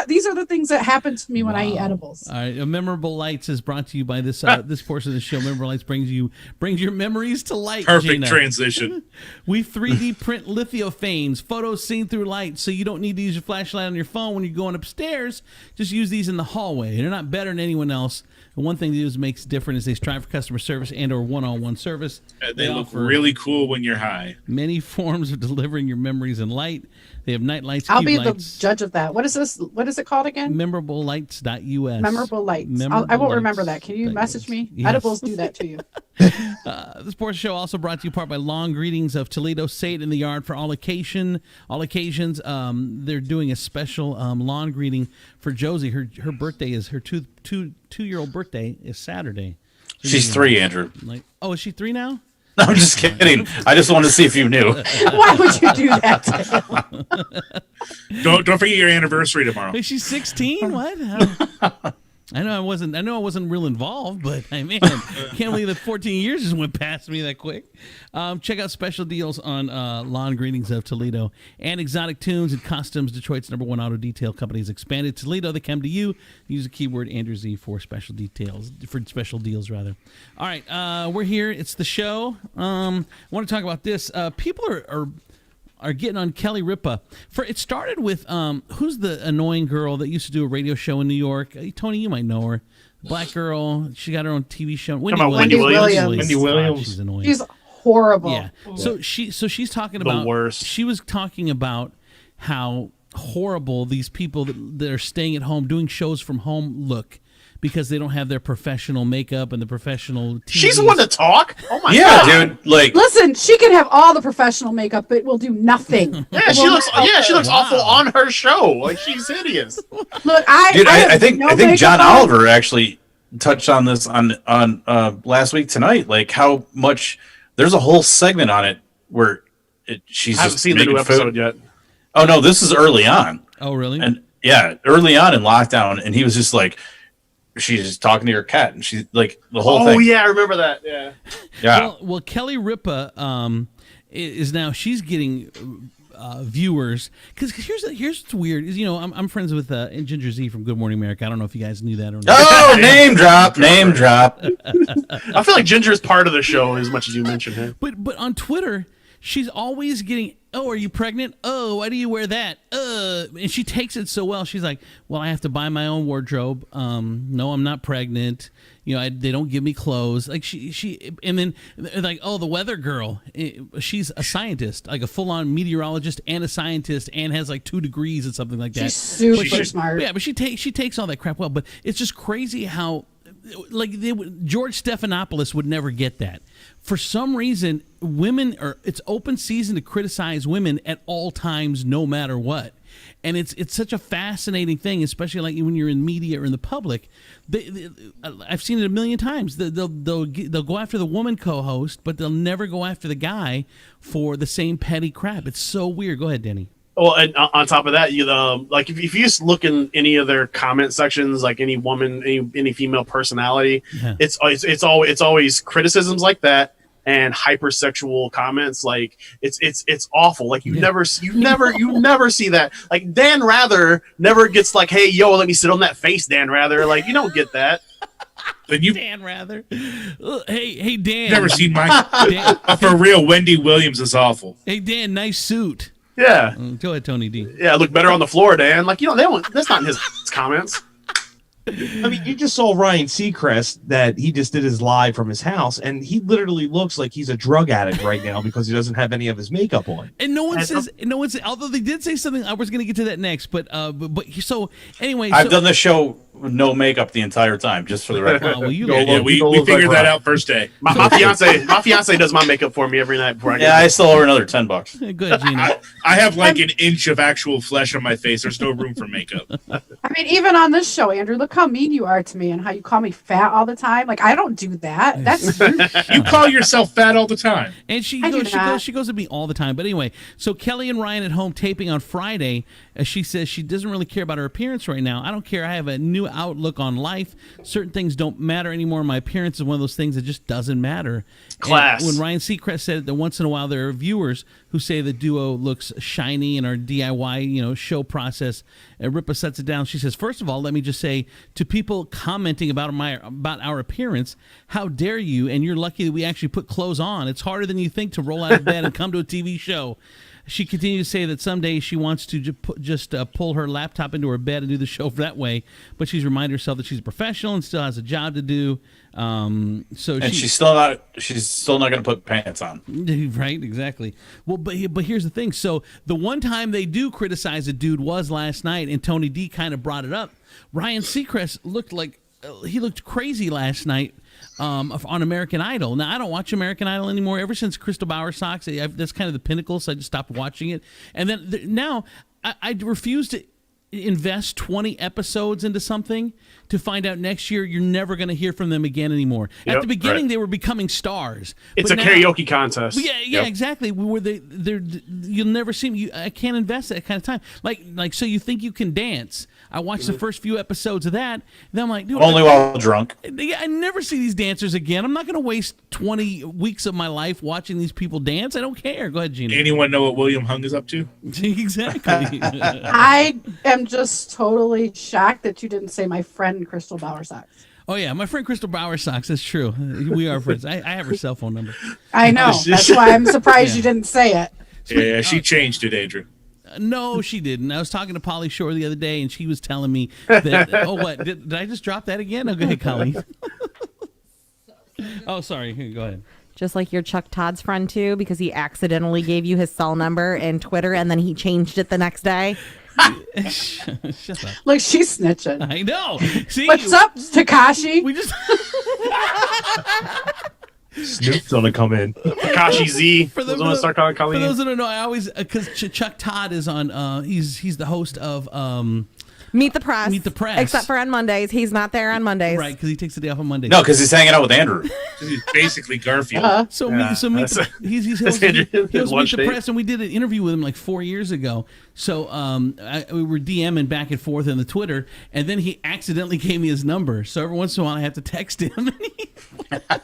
These are the things that happen to me when I eat edibles. All right, Memorable Lights is brought to you by this this portion of the show. Memorable Lights brings your memories to light. perfect Gina. transition. We 3D print lithophanes, photos seen through light, so you don't need to use your flashlight on your phone when you're going upstairs. Just use these in the hallway. They're not better than anyone else. The one thing they do that makes different is they strive for customer service and or one-on-one service. They look offer really cool when you're high. many forms of delivering your memories in light. They have night lights, I'll cube be lights, the judge of that. What is this? What is it called again? MemorableLights.us. Memorable lights. Memorable I won't lights remember that. Can you dot message US. me? Yes. Edibles do that to you. This portion show also brought to you in part by Long Greetings of Toledo. Say it in the yard for all occasions. They're doing a special lawn greeting for Josie. Her birthday is her two-year-old birthday is Saturday. So She's 3, Andrew. Is she 3 now? No, I'm just kidding. I just wanted to see if you knew. Why would you do that to him? Don't forget your anniversary tomorrow. Is she 16? What? I know I wasn't real involved, but I can't believe that 14 years just went past me that quick. Check out special deals on Lawn Greetings of Toledo and Exotic Tunes and Customs, Detroit's #1 auto detail company has expanded Toledo. They come to you. Use the keyword Andrew Z for special deals rather. All right, we're here. It's the show. I want to talk about this. People are getting on Kelly Ripa. It started with who's the annoying girl that used to do a radio show in New York? Tony, you might know her. Black girl. She got her own TV show. Wendy Williams. Wendy Williams. She's annoying. She's horrible. Yeah. So she's talking The about worst. She was talking about how horrible these people that are staying at home doing shows from home look because they don't have their professional makeup and the professional TVs. She's the one to talk. Oh my Yeah, god, dude. Like, Listen, she can have all the professional makeup, but it will do nothing. Yeah, she looks awful on her show. Like she's hideous. Look, dude, have I think no I think makeup John on. Oliver actually touched on this on last week tonight. Like how much there's a whole segment on it where she's I haven't just seen the new making episode food. yet. Oh no, this is early on. Oh, really? And yeah, early on in lockdown, and he was just like, she's just talking to her cat, and she's like the whole thing. Oh yeah, I remember that. Yeah. Yeah. Well, Kelly Ripa is now she's getting viewers because here's what's weird is I'm friends with Ginger Z from Good Morning America. I don't know if you guys knew that or not. Oh, name drop. I feel like Ginger is part of the show as much as you mentioned him. But on Twitter, she's always getting, oh, are you pregnant? Oh, why do you wear that? And she takes it so well. She's like, well, I have to buy my own wardrobe. No, I'm not pregnant. They don't give me clothes. Like she, and then like, oh, the weather girl. She's a scientist, like a full-on meteorologist and a scientist, and has like 2 degrees and something like that. She's super smart. Yeah, but she takes all that crap well. But it's just crazy how. Like George Stephanopoulos would never get that. For some reason, it's open season to criticize women at all times, no matter what. And it's such a fascinating thing, especially like when you're in media or in the public. I've seen it a million times. They'll go after the woman co-host, but they'll never go after the guy for the same petty crap. It's so weird. Go ahead, Danny. Well, and on top of that, like if you just look in any of their comment sections, like any woman, any female personality, it's always criticisms like that and hypersexual comments. Like it's awful. Like you never see that. Like Dan Rather never gets like, hey yo, let me sit on that face, Dan Rather. Like you don't get that. Then you Dan Rather. Hey Dan. never seen my for real. Wendy Williams is awful. Hey Dan, nice suit. Yeah. Go ahead, Tony D. Yeah, look better on the floor, Dan. Like, that's not in his comments. I mean, you just saw Ryan Seacrest that he just did his live from his house, and he literally looks like he's a drug addict right now because he doesn't have any of his makeup on. And no one says, although they did say something, I was going to get to that next, but so anyway. I've done the show with no makeup the entire time, just for the record. Well, you we figured that out first day. My fiance does my makeup for me every night before I get I still owe her another $10. Good, Gina. I have like an inch of actual flesh on my face. There's no room for makeup. I mean, even on this show, Andrew, look how mean you are to me and how you call me fat all the time. Like, I don't do that. That's You call yourself fat all the time. And she goes to me all the time. But anyway, so Kelly and Ryan at home taping on Friday. She says she doesn't really care about her appearance right now. I don't care. I have a new outlook on life. Certain things don't matter anymore. My appearance is one of those things that just doesn't matter. Class. And when Ryan Seacrest said that once in a while there are viewers who say the duo looks shiny in our DIY, show process, Ripa sets it down. She says, first of all, let me just say to people commenting about our appearance, how dare you? And you're lucky that we actually put clothes on. It's harder than you think to roll out of bed and come to a TV show. She continues to say that someday she wants to just pull her laptop into her bed and do the show that way, but she's reminded herself that she's a professional and still has a job to do. She's still not going to put pants on. Right, exactly. Well, but here's the thing. So the one time they do criticize a dude was last night, and Tony D kind of brought it up. Ryan Seacrest looked crazy last night. On American Idol. Now, I don't watch American Idol anymore. Ever since Crystal Bowersox, that's kind of the pinnacle, so I just stopped watching it. And then now I refuse to invest 20 episodes into something to find out next year you're never going to hear from them again anymore. At the beginning, they were becoming stars. It's a karaoke contest. Yeah, exactly. You'll never see me. I can't invest that kind of time. Like, so you think you can dance? I watched the first few episodes of that. Then I'm like, dude, only while drunk. I never see these dancers again. I'm not going to waste 20 weeks of my life watching these people dance. I don't care. Go ahead, Gina. Anyone know what William Hung is up to? Exactly. I am just totally shocked that you didn't say my friend Crystal Bowersox. Oh, yeah, my friend Crystal Bowersox. That's true. We are friends. I have her cell phone number. I know. That's why I'm surprised you didn't say it. Yeah, she changed it, Adrian. No, she didn't. I was talking to Pauly Shore the other day, and she was telling me that. Oh, what? Did I just drop that again? Oh, go ahead, Colleen. Oh, sorry. Here, go ahead. Just like your Chuck Todd's friend too, because he accidentally gave you his cell number and Twitter, and then he changed it the next day. Shut up. Look, she's snitching. I know. See, What's up, Takashi? We just Snoop's gonna come in. Takashi Z. For Was on start calling for Colleen. those that don't know, I always because Chuck Todd is on. He's the host of Meet the Press. Meet the Press. Except for on Mondays. He's not there on Mondays. right because he takes the day off on Monday. No, because he's hanging out with Andrew. He's basically Garfield. So Yeah, he's that's Andrew- he hosts Meet lunch the date. Press, and we did an interview with him like 4 years ago. So we were DMing back and forth on the Twitter, and then he accidentally gave me his number. So every once in a while, I have to text him.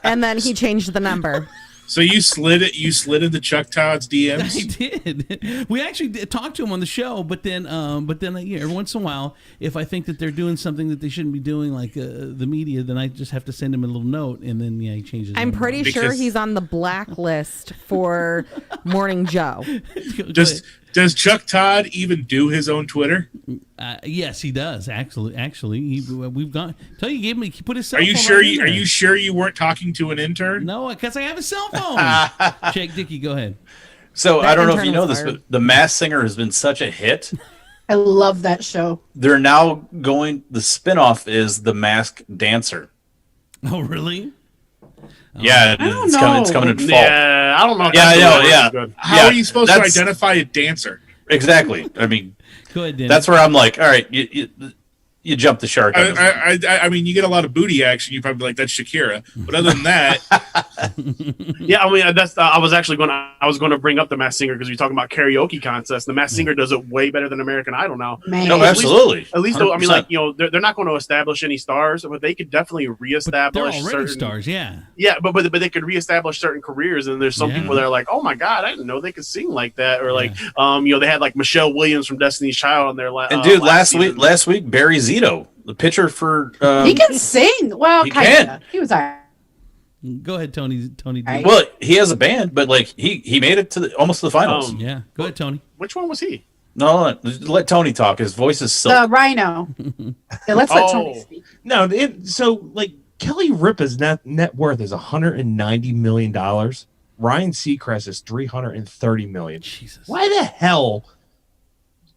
And then he changed the number. So you slid into Chuck Todd's DMs. I did. We actually talked to him on the show, but then yeah, every once in a while, if I think that they're doing something that they shouldn't be doing, like the media, then I just have to send him a little note, and then yeah, he changes. I'm it. pretty sure Because- he's on the blacklist for Morning Joe. Does Chuck Todd even do his own Twitter? Yes, he does. Actually, we've got. Tell you, he put his cell Are you phone sure? right in Are there. you sure you weren't talking to an intern? No, because I have a cell phone. Jake Dickey, go ahead. So That I don't know if you intern know was this, fired. but The Masked Singer has been such a hit. I love that show. They're now going. The spinoff is The Masked Dancer. Oh, really? Yeah, I don't it's coming in fall. Yeah, I don't know. If Yeah, that's I know, really yeah. good. How Yeah, are you supposed to that's- identify a dancer? Exactly. I mean, Go ahead, Dennis. that's where I'm like, all right, you jump the shark. on this one. I mean, you get a lot of booty action. You probably be like that's Shakira, but other than that, Yeah, I mean that's. I was going to bring up the Masked Singer because you're talking about karaoke contests. The Masked Singer does it way better than American Idol now. Man. No, absolutely. At least, I mean, 100%. like they're not going to establish any stars, but they could definitely But they're reestablish already certain stars. Yeah. Yeah, but they could reestablish certain careers, and there's some Yeah. people that are like, oh my god, I didn't know they could sing like that, or like, they had like Michelle Williams from Destiny's Child on their And dude, last season. week, Barry Zito, the pitcher for He can sing. Well, he kind can. of. He was all right. Go ahead, Tony. Tony. D. Right. well, he has a band, but like he made it to almost to the finals. Yeah. Go ahead, Tony. Which one was he? No, let Tony talk. His voice is The silk. Rhino. Yeah, let's let Tony Oh. speak. No, so like Kelly Ripa's net worth is $190 million. Ryan Seacrest is $330 million. Jesus. Why the hell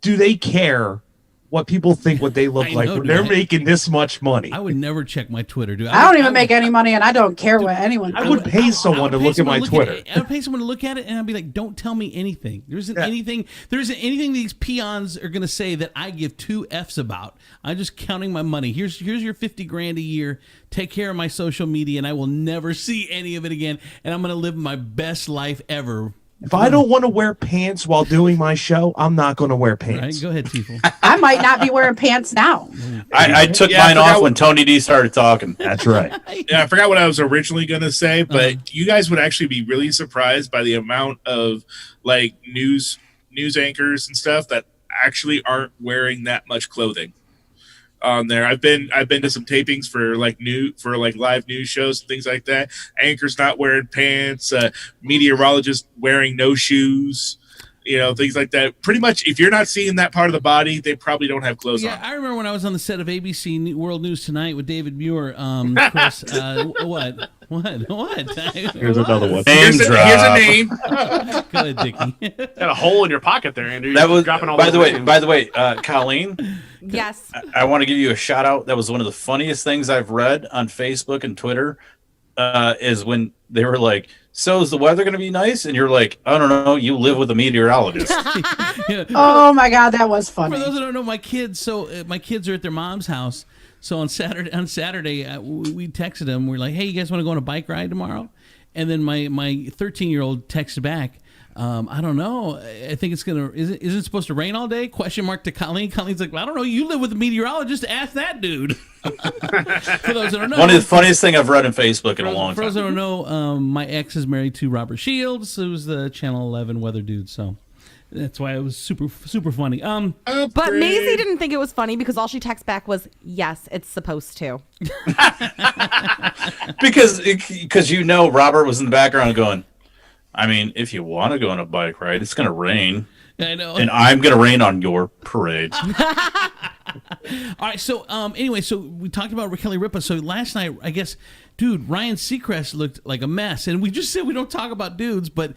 do they care what people think what they look I like know, when they're dude. making this much money? I would never check my Twitter, dude. I don't even make any money, and I don't care what anyone. I would thinks. pay someone to pay look at someone my to Twitter. it. I would pay someone to look at it, and I'd be like, "Don't tell me anything. There isn't anything. There isn't anything these peons are gonna say that I give two f's about. I'm just counting my money. Here's your $50,000 a year. Take care of my social media, and I will never see any of it again. And I'm gonna live my best life ever. If I don't want to wear pants while doing my show, I'm not going to wear Right? pants. Go ahead, Tiefel. I might not be wearing pants now. I took Yeah, I mine forgot off when Tony D started talking. That's right. yeah, I forgot what I was originally going to say, but you guys would actually be really surprised by the amount of like news anchors and stuff that actually aren't wearing that much clothing on there. I've been to some tapings for live news shows and things like that. Anchors not wearing pants, meteorologists wearing no shoes, things like that. Pretty much, if you're not seeing that part of the body, they probably don't have clothes Yeah, on. I remember when I was on the set of ABC World News Tonight with David Muir. Chris, what? Here's another one. Here's a name. Go ahead, Dickie. Got a hole in your pocket there, Andrew. That You're was dropping all by the over way, names. Colleen, Yes. I want to give you a shout out. That was one of the funniest things I've read on Facebook and Twitter. Is when they were like, "So is the weather going to be nice?" And you're like, "I don't know. You live with a meteorologist." Oh my God, that was For funny. those that don't know, my kids my kids are at their mom's house. So on Saturday, we texted them. We're like, "Hey, you guys want to go on a bike ride tomorrow?" And then my 13-year-old texted back, "I don't know. I think it's gonna. Isn't it supposed to rain all day?" Question mark to Colleen. Colleen's like, well, "I don't know. You live with a meteorologist. Ask that dude." For those that don't know, One of the funniest thing I've read on Facebook in a long for those that time. don't know, my ex is married to Robert Shields, who's the Channel 11 weather dude. So that's why it was super funny. But Maisie didn't think it was funny because all she texted back was, yes, it's supposed to. because Robert was in the background going, I mean, if you want to go on a bike ride, it's going to rain. I know. And I'm going to rain on your parade. All right, so anyway, so we talked about Kelly Ripa. So last night, I guess, dude, Ryan Seacrest looked like a mess. And we just said we don't talk about dudes, but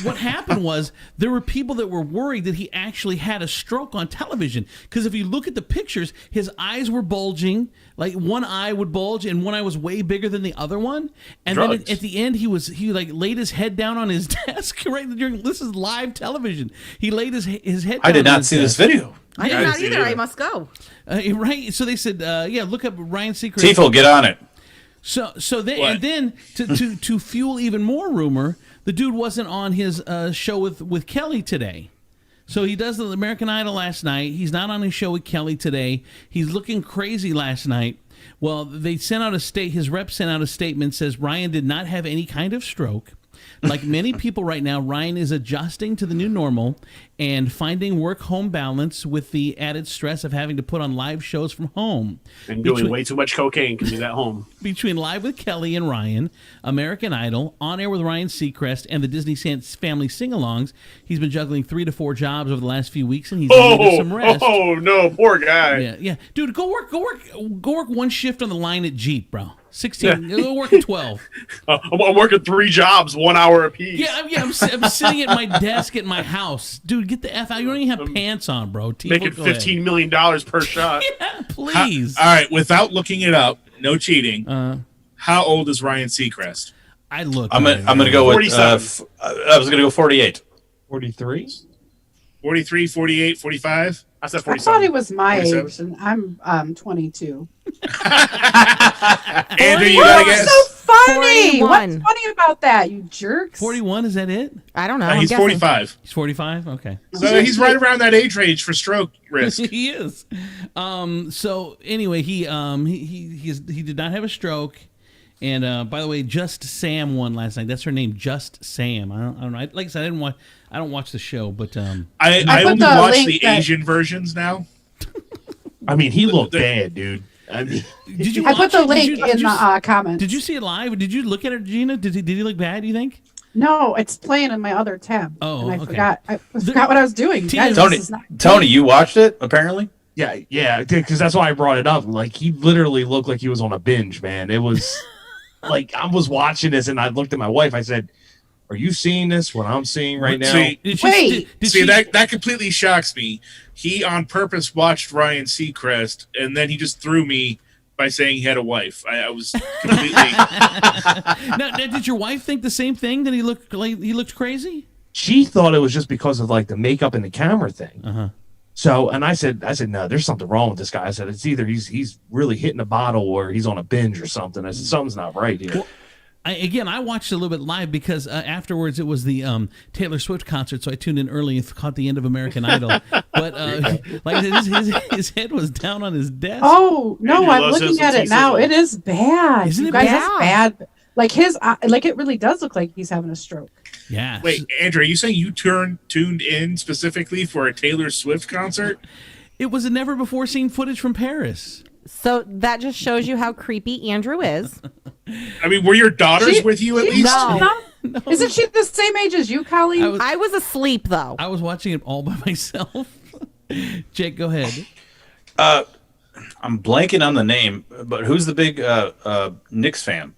what happened was there were people that were worried that he actually had a stroke on television. Because if you look at the pictures, his eyes were bulging. Like one eye would bulge, and one eye was way bigger than the other one. And Drugs. then at the end, he like laid his head down on his desk. Right during this is live television. He laid his head. Down I did on not his see this desk. video. I did I not see either. it. I must go. Right. So they said, yeah, look up Ryan Seacrest. Tifo, get on it. So then, What? and then to fuel even more rumor, the dude wasn't on his show with Kelly today. So he does the American Idol last night. He's not on his show with Kelly today. He's looking crazy last night. Well, they sent out his rep sent out a statement, says Ryan did not have any kind of stroke. Like many people right now, Ryan is adjusting to the new normal and finding work-home balance with the added stress of having to put on live shows from home. And doing way too much cocaine because he's at home. Between Live with Kelly and Ryan, American Idol, On Air with Ryan Seacrest, and the Disney Family Sing-Alongs, he's been juggling 3 to 4 jobs over the last few weeks, and he's needed some rest. Oh no, poor guy. Yeah, dude, go work one shift on the line at Jeep, bro. 16, go work at 12. I'm working 3 jobs, 1 hour apiece. I'm sitting at my desk at my house, dude. Get the f out! You don't even have pants on, bro. Tifo, Making go ahead. $15 million per shot. Yeah, please. All right, without looking it up, no cheating. How old is Ryan Seacrest? I look. I'm gonna go with 47. I was gonna go 48. 43. 43, 48, 45? I said I 47. thought he was my 47? age, and I'm 22. Andrew, you gotta guess. So funny. 41. What's funny about that, you jerks? 41. Is that it? I don't know. I'm He's guessing. 45. He's 45. Okay. So he's right around that age range for stroke risk. He is. So anyway, he did not have a stroke. And by the way, Just Sam won last night. That's her name, Just Sam. I don't know. Like I said, I don't watch the show, but I put only the watch link the that- Asian versions now. I mean, he looked bad, dude. I mean, did you? I put watch the it? link Did in you- the comments. Did you see it live? Did you look at it, Gina? Did he look bad? Do you think? No, it's playing in my other tab. Oh, and I okay. forgot. I forgot what I was doing. Guys, Tony, this is not- Tony, you watched it apparently. yeah, because that's why I brought it up. Like, he literally looked like he was on a binge, man. It was like I was watching this, and I looked at my wife. I said, "Are you seeing this? What I'm seeing right now?" See, Did she, Wait. did see she, that completely shocks me. He on purpose watched Ryan Seacrest, and then he just threw me by saying he had a wife. I was completely. now, did your wife think the same thing, that he looked crazy? She thought it was just because of like the makeup and the camera thing. Uh-huh. So, and I said, no, there's something wrong with this guy. I said, it's either he's really hitting a bottle or he's on a binge or something. I said, something's not right here. I watched a little bit live because afterwards it was the Taylor Swift concert, so I tuned in early and caught the end of American Idol. But like his head was down on his desk. Oh no, Andrew I'm loves looking him at some it now. tea It is bad. Isn't You it guys, bad? it's bad. Like like it really does look like he's having a stroke. Yeah. Wait, Andrew, are you saying you tuned in specifically for a Taylor Swift concert? It was a never before seen footage from Paris. So that just shows you how creepy Andrew is. I mean, were your daughters She- with you at she- least? No. Isn't she the same age as you, Colleen? I was asleep though. I was watching it all by myself. Jake, go ahead. I'm blanking on the name, but who's the big Knicks fan?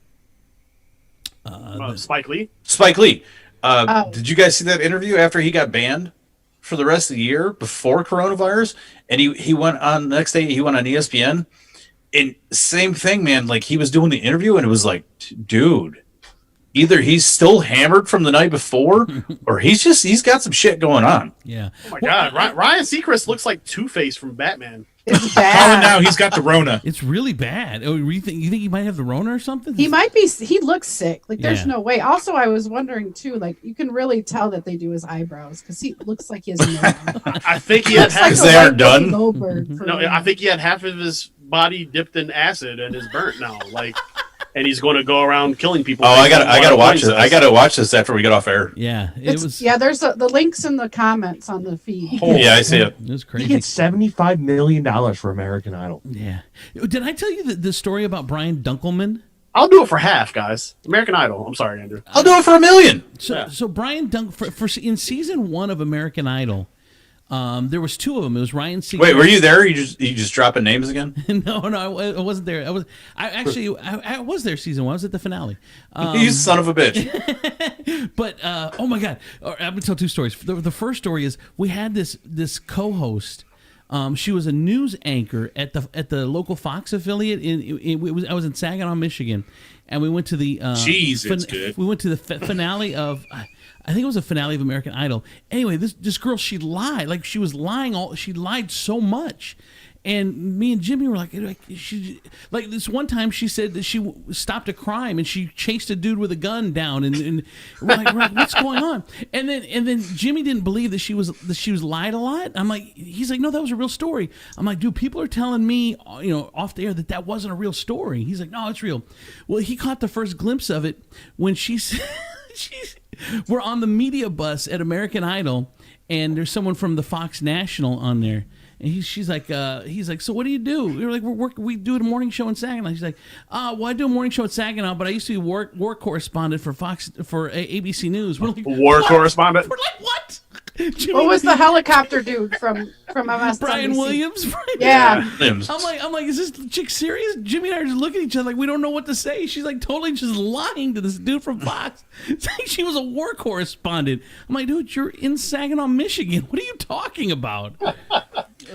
Spike Lee. Spike Lee. Oh. Did you guys see that interview after he got banned for the rest of the year before coronavirus? And he went on the next day, he went on ESPN, and same thing, man. Like, he was doing the interview, and it was like, dude, either he's still hammered from the night before, or he's got some shit going on. Yeah. Oh my God, Ryan Seacrest looks like Two-Face from Batman. It's Oh, bad. now he's got the Rona. It's really bad. Oh, you think he might have the Rona or something? He might be. He looks sick. Like there's Yeah. no way. Also, I was wondering too. Like you can really tell that they do his eyebrows because he looks like he has no. I think he had looks like half. Is a they aren't white done? Whoopi Goldberg for No, me. I think he had half of his body dipped in acid and is burnt now. Like, and he's going to go around killing people. Oh, I based on gotta what watch Wayne it. I says. gotta watch this after we get off air. Yeah. It It's, was. yeah, there's the links in the comments on the feed. Yeah, I see it. It was He crazy. gets $75 million for American Idol. Yeah. Did I tell you the story about Brian Dunkelman? I'll do it for half, guys. American Idol. I'm sorry, Andrew. I'll do it for $1 million. So Brian Dunk for in season 1 of American Idol, There was two of them. It was Ryan Seacrest. Wait, were you there? You just dropping names again? No, I wasn't there. I was there season 1. I was at the finale. You son of a bitch. But oh my god, I'm gonna tell two stories. The first story is we had this co-host. She was a news anchor at the local Fox affiliate. I was in Saginaw, Michigan, and we went to the good. We went to the finale of. I think it was a finale of American Idol. Anyway, this girl, she lied. Like, she was lying she lied so much. And me and Jimmy were like this one time she said that she stopped a crime and she chased a dude with a gun down and we're like, what's going on? And then Jimmy didn't believe that she was lied a lot. I'm like, he's like, no, that was a real story. I'm like, dude, people are telling me, off the air that wasn't a real story. He's like, no, it's real. Well, he caught the first glimpse of it when she said, we're on the media bus at American Idol, and there's someone from the Fox National on there, and he's like, so what do you do? We were like, we do a morning show in Saginaw. He's like, well, I do a morning show at Saginaw, but I used to be war correspondent for ABC News. We're like, war correspondent. We're like, what? What was the helicopter dude from MSNBC? Brian Williams? Yeah. I'm like, is this chick serious? Jimmy and I are just looking at each other like we don't know what to say. She's like totally just lying to this dude from Fox, saying she was a war correspondent. I'm like, dude, you're in Saginaw, Michigan. What are you talking about?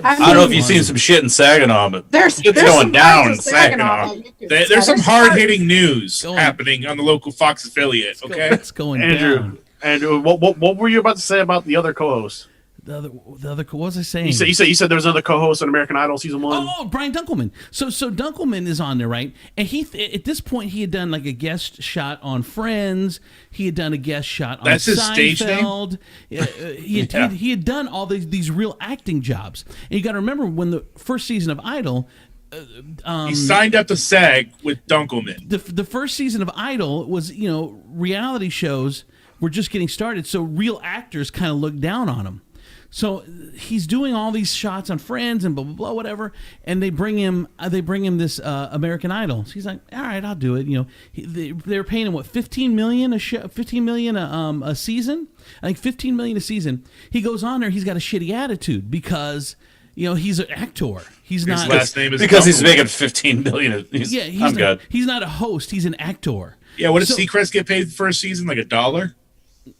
I don't know if you've seen some shit in Saginaw, but there's going down in Saginaw. There's some hard-hitting news happening on the local Fox affiliate, okay? It's going down. Andrew, what were you about to say about the other co-host? The other, what was I saying? You said there was another co-host on American Idol season 1. Oh, Brian Dunkelman. So Dunkelman is on there, right? And he at this point he had done like a guest shot on Friends. He had done a guest shot on That's his stage Seinfeld. He had done all these real acting jobs. And you got to remember when the first season of Idol. He signed up to SAG with Dunkelman. The first season of Idol was reality shows were just getting started, so real actors kind of looked down on him. So he's doing all these shots on Friends and blah blah blah whatever, and they bring him this American Idol. So he's like, all right, I'll do it. They're paying him what, $15 million a show, $15 million a season. I think $15 million a season. He goes on there. He's got a shitty attitude because he's an actor. He's not. His last name is because Dunkelman. he's making $15 billion. I'm good. He's not a host. He's an actor. Yeah. What did Seacrest get paid for a season? Like $1?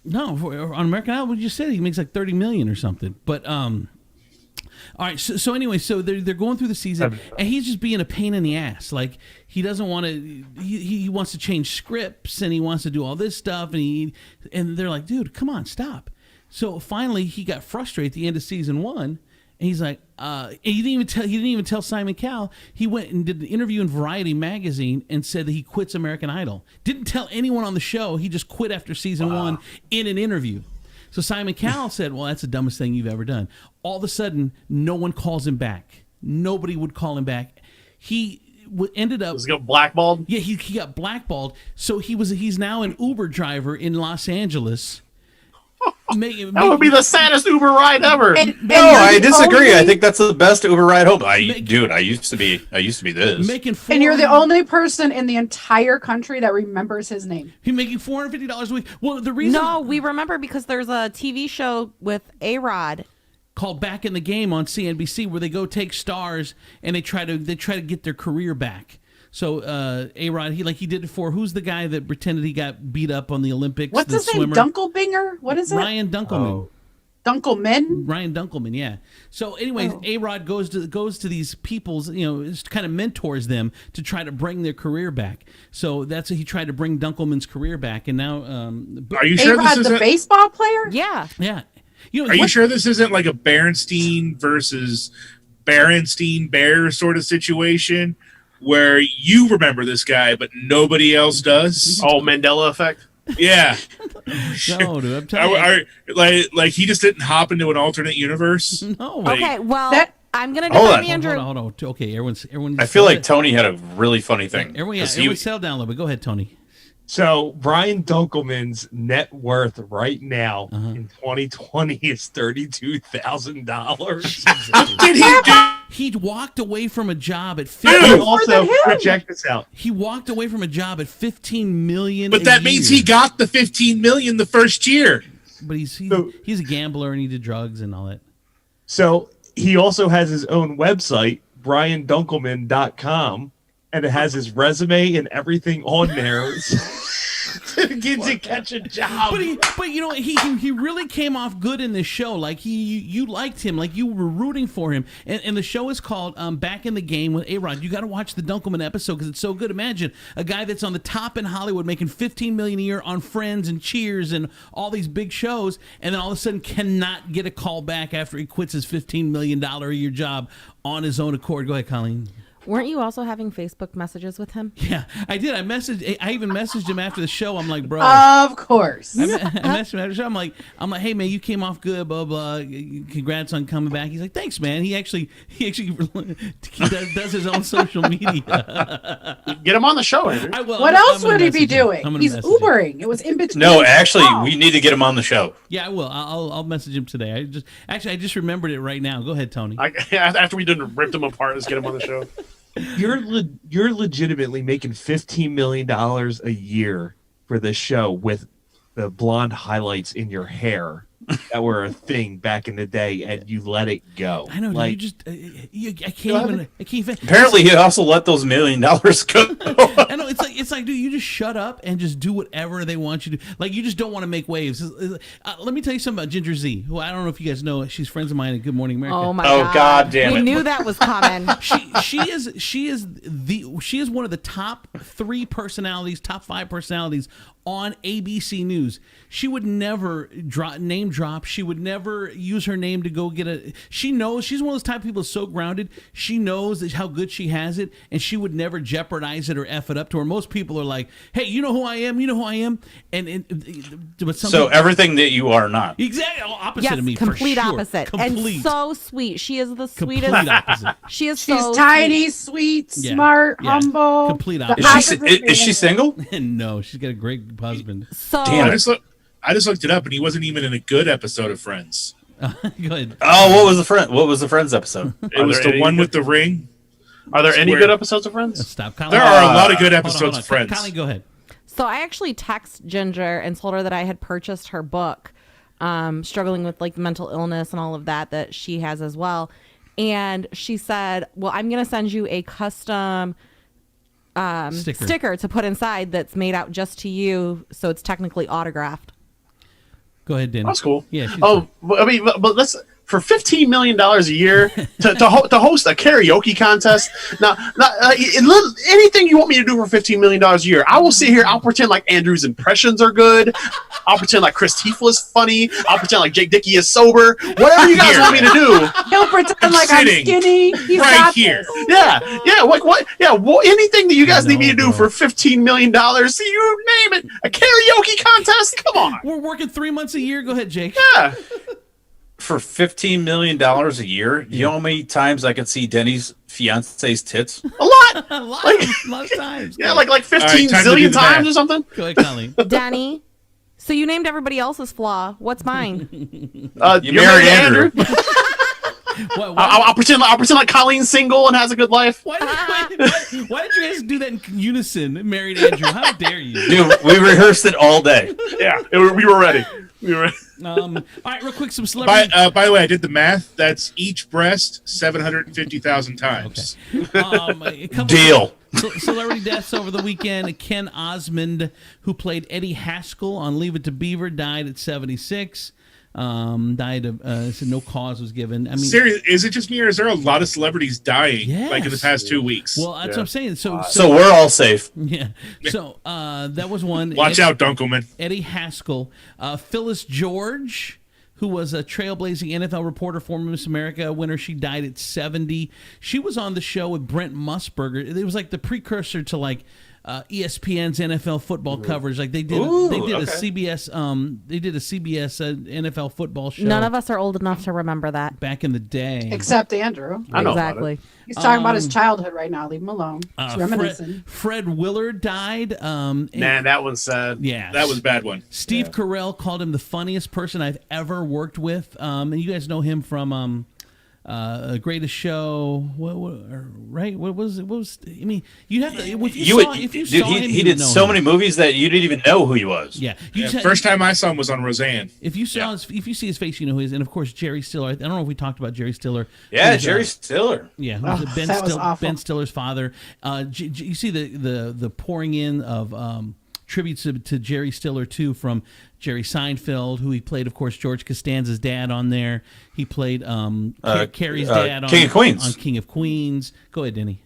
No, on American Idol, what you said, he makes like $30 million or something. But all right. So anyway, so they're going through the season, and he's just being a pain in the ass. Like he doesn't want to. He wants to change scripts, and he wants to do all this stuff, and they're like, dude, come on, stop. So finally, he got frustrated at the end of season 1. And he's like, he didn't even tell Simon Cowell. He went and did an interview in Variety magazine and said that he quits American Idol. Didn't tell anyone on the show. He just quit after season 1 in an interview. So Simon Cowell said, well, that's the dumbest thing you've ever done. All of a sudden, no one calls him back. Nobody would call him back. He ended up... Was he got blackballed? Yeah, he got blackballed. So he's now an Uber driver in Los Angeles. That would be the saddest Uber ride ever. No, I disagree. I think that's the best Uber ride home. I used to be this. And you're the only person in the entire country that remembers his name. He's making $450 a week. Well, the reason... No, we remember because there's a TV show with A-Rod called Back in the Game on CNBC where they go take stars and they try to get their career back. So A-Rod, he did it for, who's the guy that pretended he got beat up on the Olympics? What's his name? Dunkelbinger? What is it? Ryan Dunkelman. Oh. Dunkelman? Ryan Dunkelman, yeah. So anyways, A-Rod goes to these people's, kind of mentors them to try to bring their career back. So that's he tried to bring Dunkelman's career back, and now are you sure A-Rod, this the isn't baseball player? Yeah. Yeah. Are you sure this isn't like a Berenstein versus Berenstein Bear sort of situation? Where you remember this guy, but nobody else does. Oh, Mandela effect. Yeah. No, dude, I'm telling you. Like he just didn't hop into an alternate universe. No. Okay, well, I'm gonna defend Andrew. Hold on. Okay, everyone. I feel like Tony had a really funny thing. Everyone settle down a little bit. Go ahead, Tony. So Brian Dunkelman's net worth right now in 2020 is $32,000. What did he do? He walked away from a job at 15. Also, check this out. He walked away from a job at $15 million. But that means he got the $15 million the first year. But he's a gambler and he did drugs and all that. So he also has his own website, briandunkelman.com, and it has his resume and everything on there. To catch a job. But you know, he really came off good in this show. Like you liked him, like you were rooting for him. And the show is called Back in the Game with A-Rod. You got to watch the Dunkelman episode because it's so good. Imagine a guy that's on the top in Hollywood making $15 million a year on Friends and Cheers and all these big shows, and then all of a sudden cannot get a call back after he quits his $15 million a year job on his own accord. Go ahead, Colleen. Weren't you also having Facebook messages with him? Yeah, I did. I even messaged him after the show. I'm like, bro. Of course. I messaged him after the show. I'm like, hey man, you came off good. Blah blah. Congrats on coming back. He's like, thanks man. He actually does his own social media. Get him on the show, Andrew. What else would he be doing? He's Ubering. It was in between. No, actually, we need to get him on the show. Yeah, I will. I'll message him today. I just remembered it right now. Go ahead, Tony. After we done ripped him apart, let's get him on the show. You're legitimately making $15 million a year for this show with the blonde highlights in your hair that were a thing back in the day, and you let it go. I know. Like, you just I can't even. Apparently, he also let those $1 million go. I know. It's like, dude, you just shut up and just do whatever they want you to. Like, you just don't want to make waves. Let me tell you something about Ginger Z, who I don't know if you guys know. She's friends of mine at Good Morning America. Oh my God! God damn We it! knew that was coming. She is one of the top 3 personalities, top 5 personalities on ABC News. She would never name drop. She would never use her name to go get a. She knows she's one of those type of people that's so grounded. She knows that how good she has it, and she would never jeopardize it or F it up to her. Most people are like, "Hey, you know who I am? You know who I am?" But some people, everything that you are not. exactly opposite Yes, of me. complete for sure. opposite, Complete. and so sweet. She is the Complete sweetest. opposite. She is She's so tiny, sweet, Yeah. smart, Yeah. humble. Complete the opposite. Is she single? No, she's got a great husband. So Damn I just looked it up, and he wasn't even in a good episode of Friends. Go ahead. Oh, what was the Friends episode? It was the one with the ring. Are there any Swear. good episodes of Friends? Stop. Colin. There are a lot of good Hold on, episodes hold on. of Friends. Colin, go ahead. So I actually text Ginger and told her that I had purchased her book, struggling with like mental illness and all of that she has as well. And she said, well, I'm going to send you a custom sticker to put inside that's made out just to you. So it's technically autographed. Go ahead, Danny. That's cool. Yeah. she's Oh, I mean, but let's for $15 million a year to host a karaoke contest. Now, anything you want me to do for $15 million a year, I will sit here. I'll pretend like Andrew's impressions are good. I'll pretend like Chris Tiefel is funny. I'll pretend like Jake Dickey is sober. Whatever you guys want me to do. He'll pretend like I'm sitting skinny. He's right got here. this. Yeah. What? Yeah. Well, anything that you guys need me to do bro. for $15 million, you name it. A karaoke contest. Come on. We're working 3 months a year. Go ahead, Jake. Yeah. For $15 million a year, you know how many times I could see Denny's fiance's tits? A lot. a lot of times. Yeah, like 15 All right, time to do zillion the times math. or something. Go ahead, Colleen. Danny, so you named everybody else's flaw. What's mine? You You're married Andrew. I'll pretend like Colleen's single and has a good life. Why did you guys do that in unison, married Andrew? How dare you? Dude, we rehearsed it all day. Yeah, we were ready. We were. All right, real quick, some celebrity. By the way, I did the math. That's each breast 750,000 times. A couple Deal. Celebrity deaths over the weekend. Ken Osmond, who played Eddie Haskell on Leave It to Beaver, died at 76. Died of said no cause was given. I mean, Seriously, is it just me, or is there a lot of celebrities dying like in the Yes. past 2 weeks? well, that's what I'm saying. So we're all safe. yeah. So that was one. Watch out, Dunkelman. Eddie Haskell, Phyllis George, who was a trailblazing NFL reporter, former Miss America winner. She died at 70. She was on the show with Brent Musburger. It was like the precursor to like ESPN's NFL football coverage. Like they did a CBS NFL football show. None of us are old enough to remember that. Back in the day. Except Andrew. I know about Exactly. He's talking about his childhood right now. Leave him alone. He's reminiscing. Fred Willard died. Man, that one's sad. Yeah. That was a bad one. Steve Carell called him the funniest person I've ever worked with. And you guys know him from Greatest Show. Right? What was it? What was? I mean, you have to. If you dude, saw him, he you did would know so him. many movies that you didn't even know who he was. Yeah. First time I saw him was on Roseanne. If you saw if you see his face, you know who he is. And of course, Jerry Stiller. I don't know if we talked about Jerry Stiller. Yeah, who's, Jerry Stiller. Yeah, Oh, who's that was awful. Ben Stiller's father. You see the pouring in of tributes to Jerry Stiller too, from Jerry Seinfeld, who he played, of course, George Costanza's dad on there. He played Carrie's dad on King of Queens. on King of Queens. Go ahead, Denny.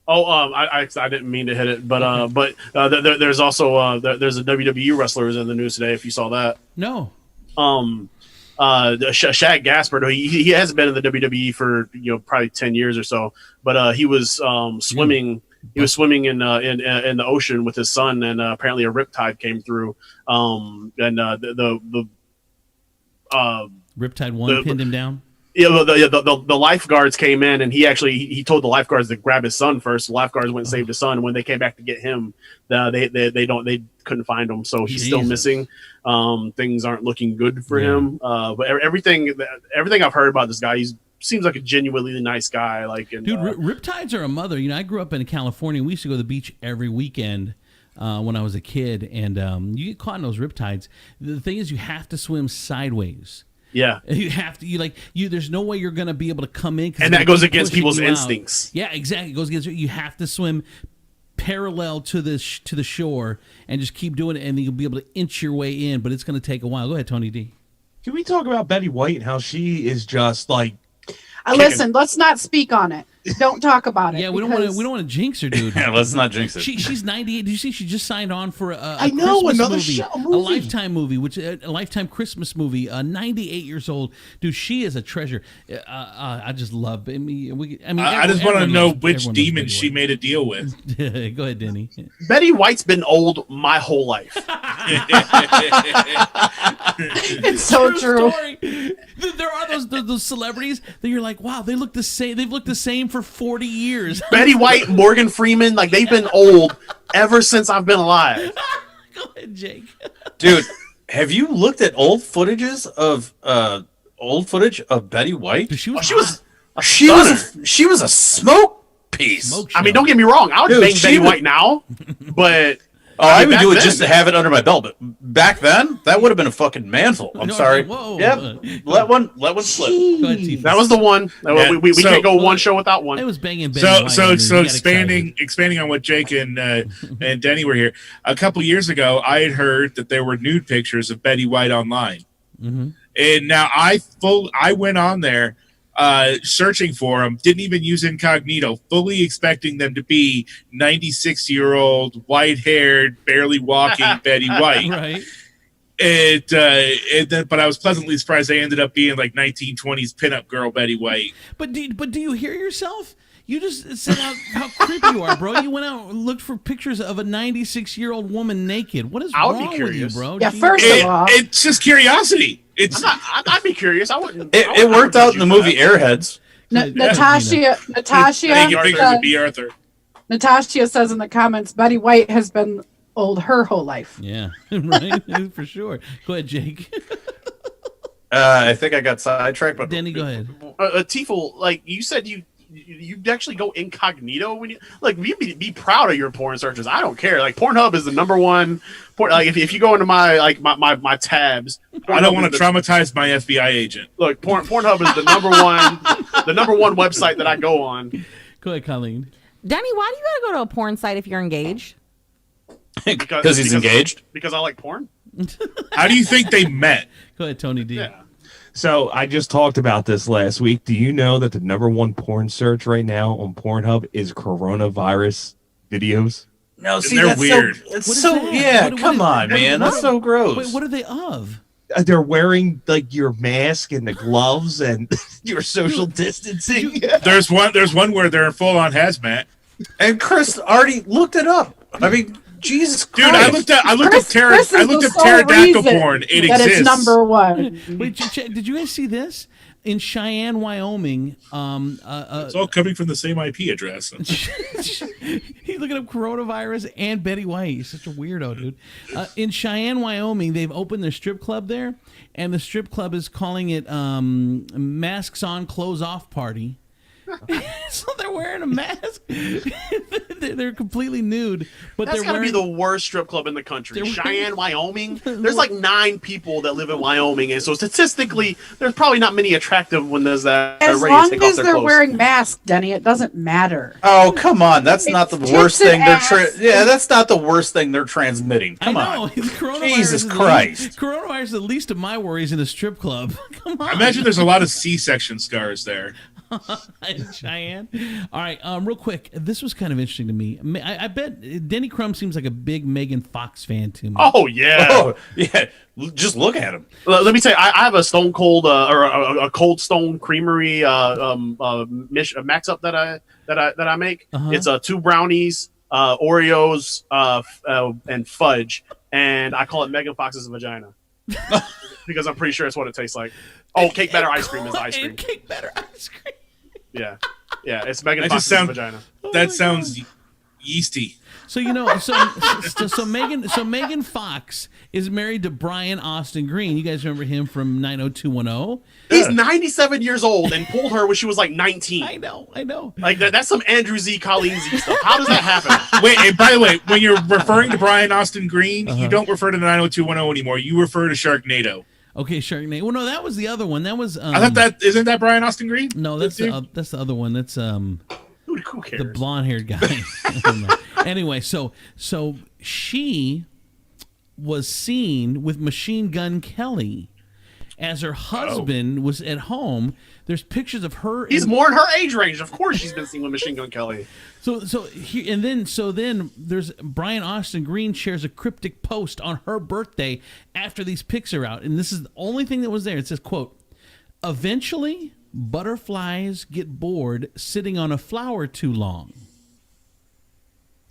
Oh, I didn't mean to hit it, but there's also there's a WWE wrestler who's in the news today. If you saw that, No. Shaq Gaspard. He hasn't been in the WWE for probably 10 years or so, but he was swimming. He was swimming in the ocean with his son, and apparently a riptide came through. The Riptide 1 pinned him down. Yeah, the lifeguards came in, and he told the lifeguards to grab his son first. The lifeguards went and saved his son. When they came back to get him, they couldn't find him, so he's still missing. Things aren't looking good for him. But everything I've heard about this guy, he seems like a genuinely nice guy. Dude, riptides are a mother. I grew up in California. We used to go to the beach every weekend when I was a kid, and you get caught in those riptides. The thing is, you have to swim sideways. Yeah, you have to. There's no way you're going to be able to come in, and that goes against people's instincts. Yeah, exactly. It goes against. You have to swim parallel to the shore and just keep doing it, and then you'll be able to inch your way in. But it's going to take a while. Go ahead, Tony D. Can we talk about Betty White and how she is just like? Listen, let's not speak on it. Don't talk about it. Yeah, we don't want to jinx her, dude. Yeah, let's not jinx it. She's 98. Did you see she just signed on for a Christmas another movie, a Lifetime movie, a Lifetime Christmas movie. 98 years old, dude. She is a treasure. I just love. I just want to know which demon she made a deal with. Go ahead, Denny. Betty White's been old my whole life. It's so true. There are those celebrities that you're like, wow, they look the same. They've looked the same for 40 years. Betty White, Morgan Freeman, they've been old ever since I've been alive. Go ahead, Jake. Dude, have you looked at old footage of Betty White? Dude, she was a smoke piece. I mean, don't get me wrong. I would bang Betty White now, but I would do it just to have it under my belt. But back then, that would have been a fucking mantle. I'm sorry. Whoa. Yep. Let one slip. Go ahead, Tifa. That was the one. We can't go one show without one. I was banging Betty White. So expanding on what Jake and Denny were here. A couple years ago, I had heard that there were nude pictures of Betty White online, and now I went on there searching for them. Didn't even use incognito, fully expecting them to be 96-year-old, white-haired, barely walking Betty White. Right. But I was pleasantly surprised they ended up being like 1920s pinup girl Betty White. But do you hear yourself? You just said how creepy you are, bro. You went out and looked for pictures of a 96-year-old woman naked. What is wrong with you, bro? Yeah, first of all, it's just curiosity. I'd be curious. I wouldn't. It worked out in the movie Airheads. Natasha. Thank you, B. Arthur. Natasha says in the comments, Betty White has been old her whole life. Yeah, right, for sure. Go ahead, Jake. I think I got sidetracked, but Denny, go ahead. Tifel, you said you actually go incognito when you be proud of your porn searches. I don't care. Pornhub is the number one. If you go into my my tabs, I don't want to traumatize my FBI agent. Look, Pornhub is the number one website that I go on. Go ahead, Colleen. Denny, why do you gotta go to a porn site if you're engaged? Because he's engaged. Because I like porn. How do you think they met? Go ahead, Tony D. Yeah. So I just talked about this last week. Do you know that the number one porn search right now on Pornhub is coronavirus videos? No, see, they're that's weird. Come on, man. That's so gross. Wait, what are they of? They're wearing your mask and the gloves and your social distancing. There's one where they're full on hazmat. And Chris already looked it up. I mean, Jesus Christ. Dude, I looked up pterodactyl porn. It exists. It's number one. Wait, did you guys see this? in Cheyenne, Wyoming, It's all coming from the same IP address. he's looking up coronavirus and Betty White. He's such a weirdo, dude. In Cheyenne, Wyoming, they've opened their strip club there, and the strip club is calling it Masks On, Clothes Off Party. So they're wearing a mask. They're completely nude, but That's they're gotta wearing be the worst strip club in the country. They're Cheyenne, Wyoming. There's like 9 people that live in Wyoming, and so statistically, there's probably not many attractive when there's that. As ready to long take off as their they're clothes. wearing masks, Denny, it doesn't matter. Oh, come on. That's not the It's worst tits thing and they're ass. that's not the worst thing they're transmitting. Come I know. on. Coronavirus Jesus is Christ. Coronavirus is the least of my worries in a strip club. Come on. I imagine there's a lot of C-section scars there. In Cheyenne. All right, real quick. This was kind of interesting to me. I bet Denny Crumb seems like a big Megan Fox fan to me. Oh yeah. Oh, yeah. Just look at him. Let me tell you, I have a Stone Cold or a Cold Stone Creamery max up that I make. Uh-huh. It's 2 brownies, Oreos, and fudge, and I call it Megan Fox's vagina because I'm pretty sure it's what it tastes like. Oh, cake batter ice cream is ice cream. And cake batter ice cream. Yeah, it's Megan That Fox's just vagina. That sounds yeasty. So so Megan Fox is married to Brian Austin Green. You guys remember him from 90210? He's 97 years old and pulled her when she was like 19. I know. Like that's some Andrew Z. Colleen Z stuff. How does that happen? Wait, and by the way, when you're referring to Brian Austin Green, Uh-huh. you don't refer to 90210 anymore. You refer to Sharknado. Okay, Sharknado. Well, no, that was the other one. That was. I thought that isn't that Brian Austin Green? No, that's the other one. That's Who cares? the blonde-haired guy. Anyway, so she was seen with Machine Gun Kelly as her husband was at home. There's pictures of her. He's more in her age range. Of course, she's been seen with Machine Gun Kelly. So then there's Brian Austin Green shares a cryptic post on her birthday after these pics are out, and this is the only thing that was there. It says, "quote Eventually, butterflies get bored sitting on a flower too long."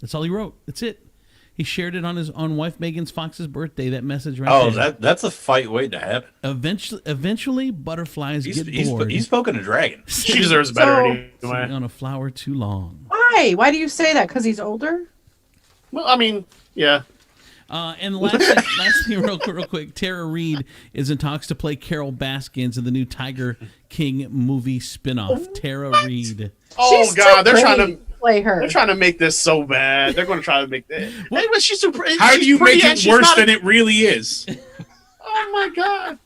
That's all he wrote. That's it. He shared it on wife Megan Fox's birthday. That message right there. That's a fight waiting to happen. Eventually, butterflies get bored. He's poking a dragon. She deserves better So- sitting anyway. on a flower too long. Why? Why do you say that? Because he's older? Well, I mean, yeah. And last thing, real quick, Tara Reid is in talks to play Carol Baskins in the new Tiger King movie spinoff. Tara Reid. Oh She's God, too they're trying pretty to play her. They're trying to make this so bad. They're going to try to make that. Hey, but she's super. How do you pretty make and it she's worse not- than it really is? Oh my God.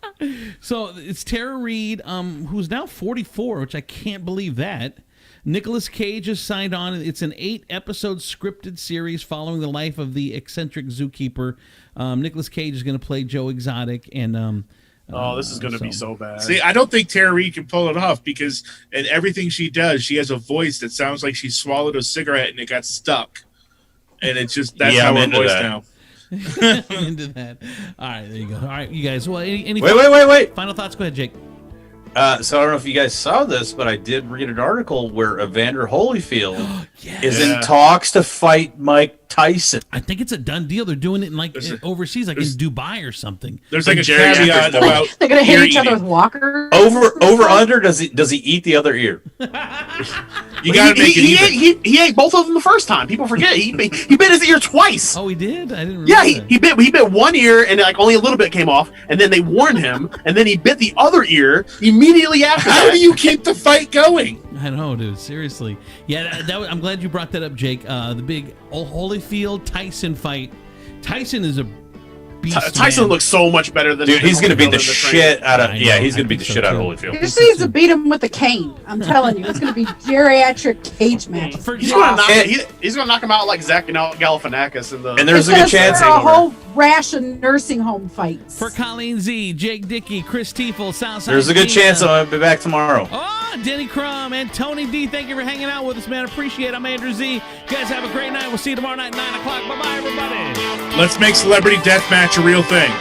So it's Tara Reid, who's now 44, which I can't believe that. Nicolas Cage is signed on. It's an 8-episode scripted series following the life of the eccentric zookeeper. Nicolas Cage is going to play Joe Exotic, and Oh, this is going to be so bad. See, I don't think Tara Reid can pull it off because in everything she does, she has a voice that sounds like she swallowed a cigarette and it got stuck. And it's just, that's how I'm her into voice that. now. into that. All right, there you go. All right, you guys. Well, any Wait. final thoughts? Go ahead, Jake. So I don't know if you guys saw this, but I did read an article where Evander Holyfield is in talks to fight Mike Tyson. I think it's a done deal. They're doing it in overseas, like in Dubai or something. There's like a Geriatric caveat boy. about They're going to hit ear each other eating. with walkers? Over under, does he eat the other ear? You got to make it even. he ate both of them the first time. People forget he bit his ear twice. Oh, he did. I didn't. Remember Yeah, that. he bit one ear and like only a little bit came off, and then they warned him, and then he bit the other ear immediately after. How do you keep the fight going? I know, dude. Seriously. Yeah, I'm glad you brought that up, Jake. The big Holyfield Tyson fight. Tyson is a beast. Tyson man. looks so much better than Dude, he's going to beat the Holyfield in shit out of. I Yeah, know, he's going I to beat the think shit so, out of too. Holyfield. He just needs to beat him with a cane. I'm telling you, it's going to be geriatric cage match. He's gonna knock him out like Zach Galifianakis in the. And there's a It's good chance. gonna start a whole rash of nursing home fights. For Colleen Z, Jake Dickey, Chris Tiefel, Southside. There's a good Tina. chance I'm going to be back tomorrow. Oh, Denny Crum and Tony D, thank you for hanging out with us, man. Appreciate it. I'm Andrew Z. You guys have a great night. We'll see you tomorrow night, 9 o'clock. Bye-bye, everybody. Let's make Celebrity Deathmatch a real thing.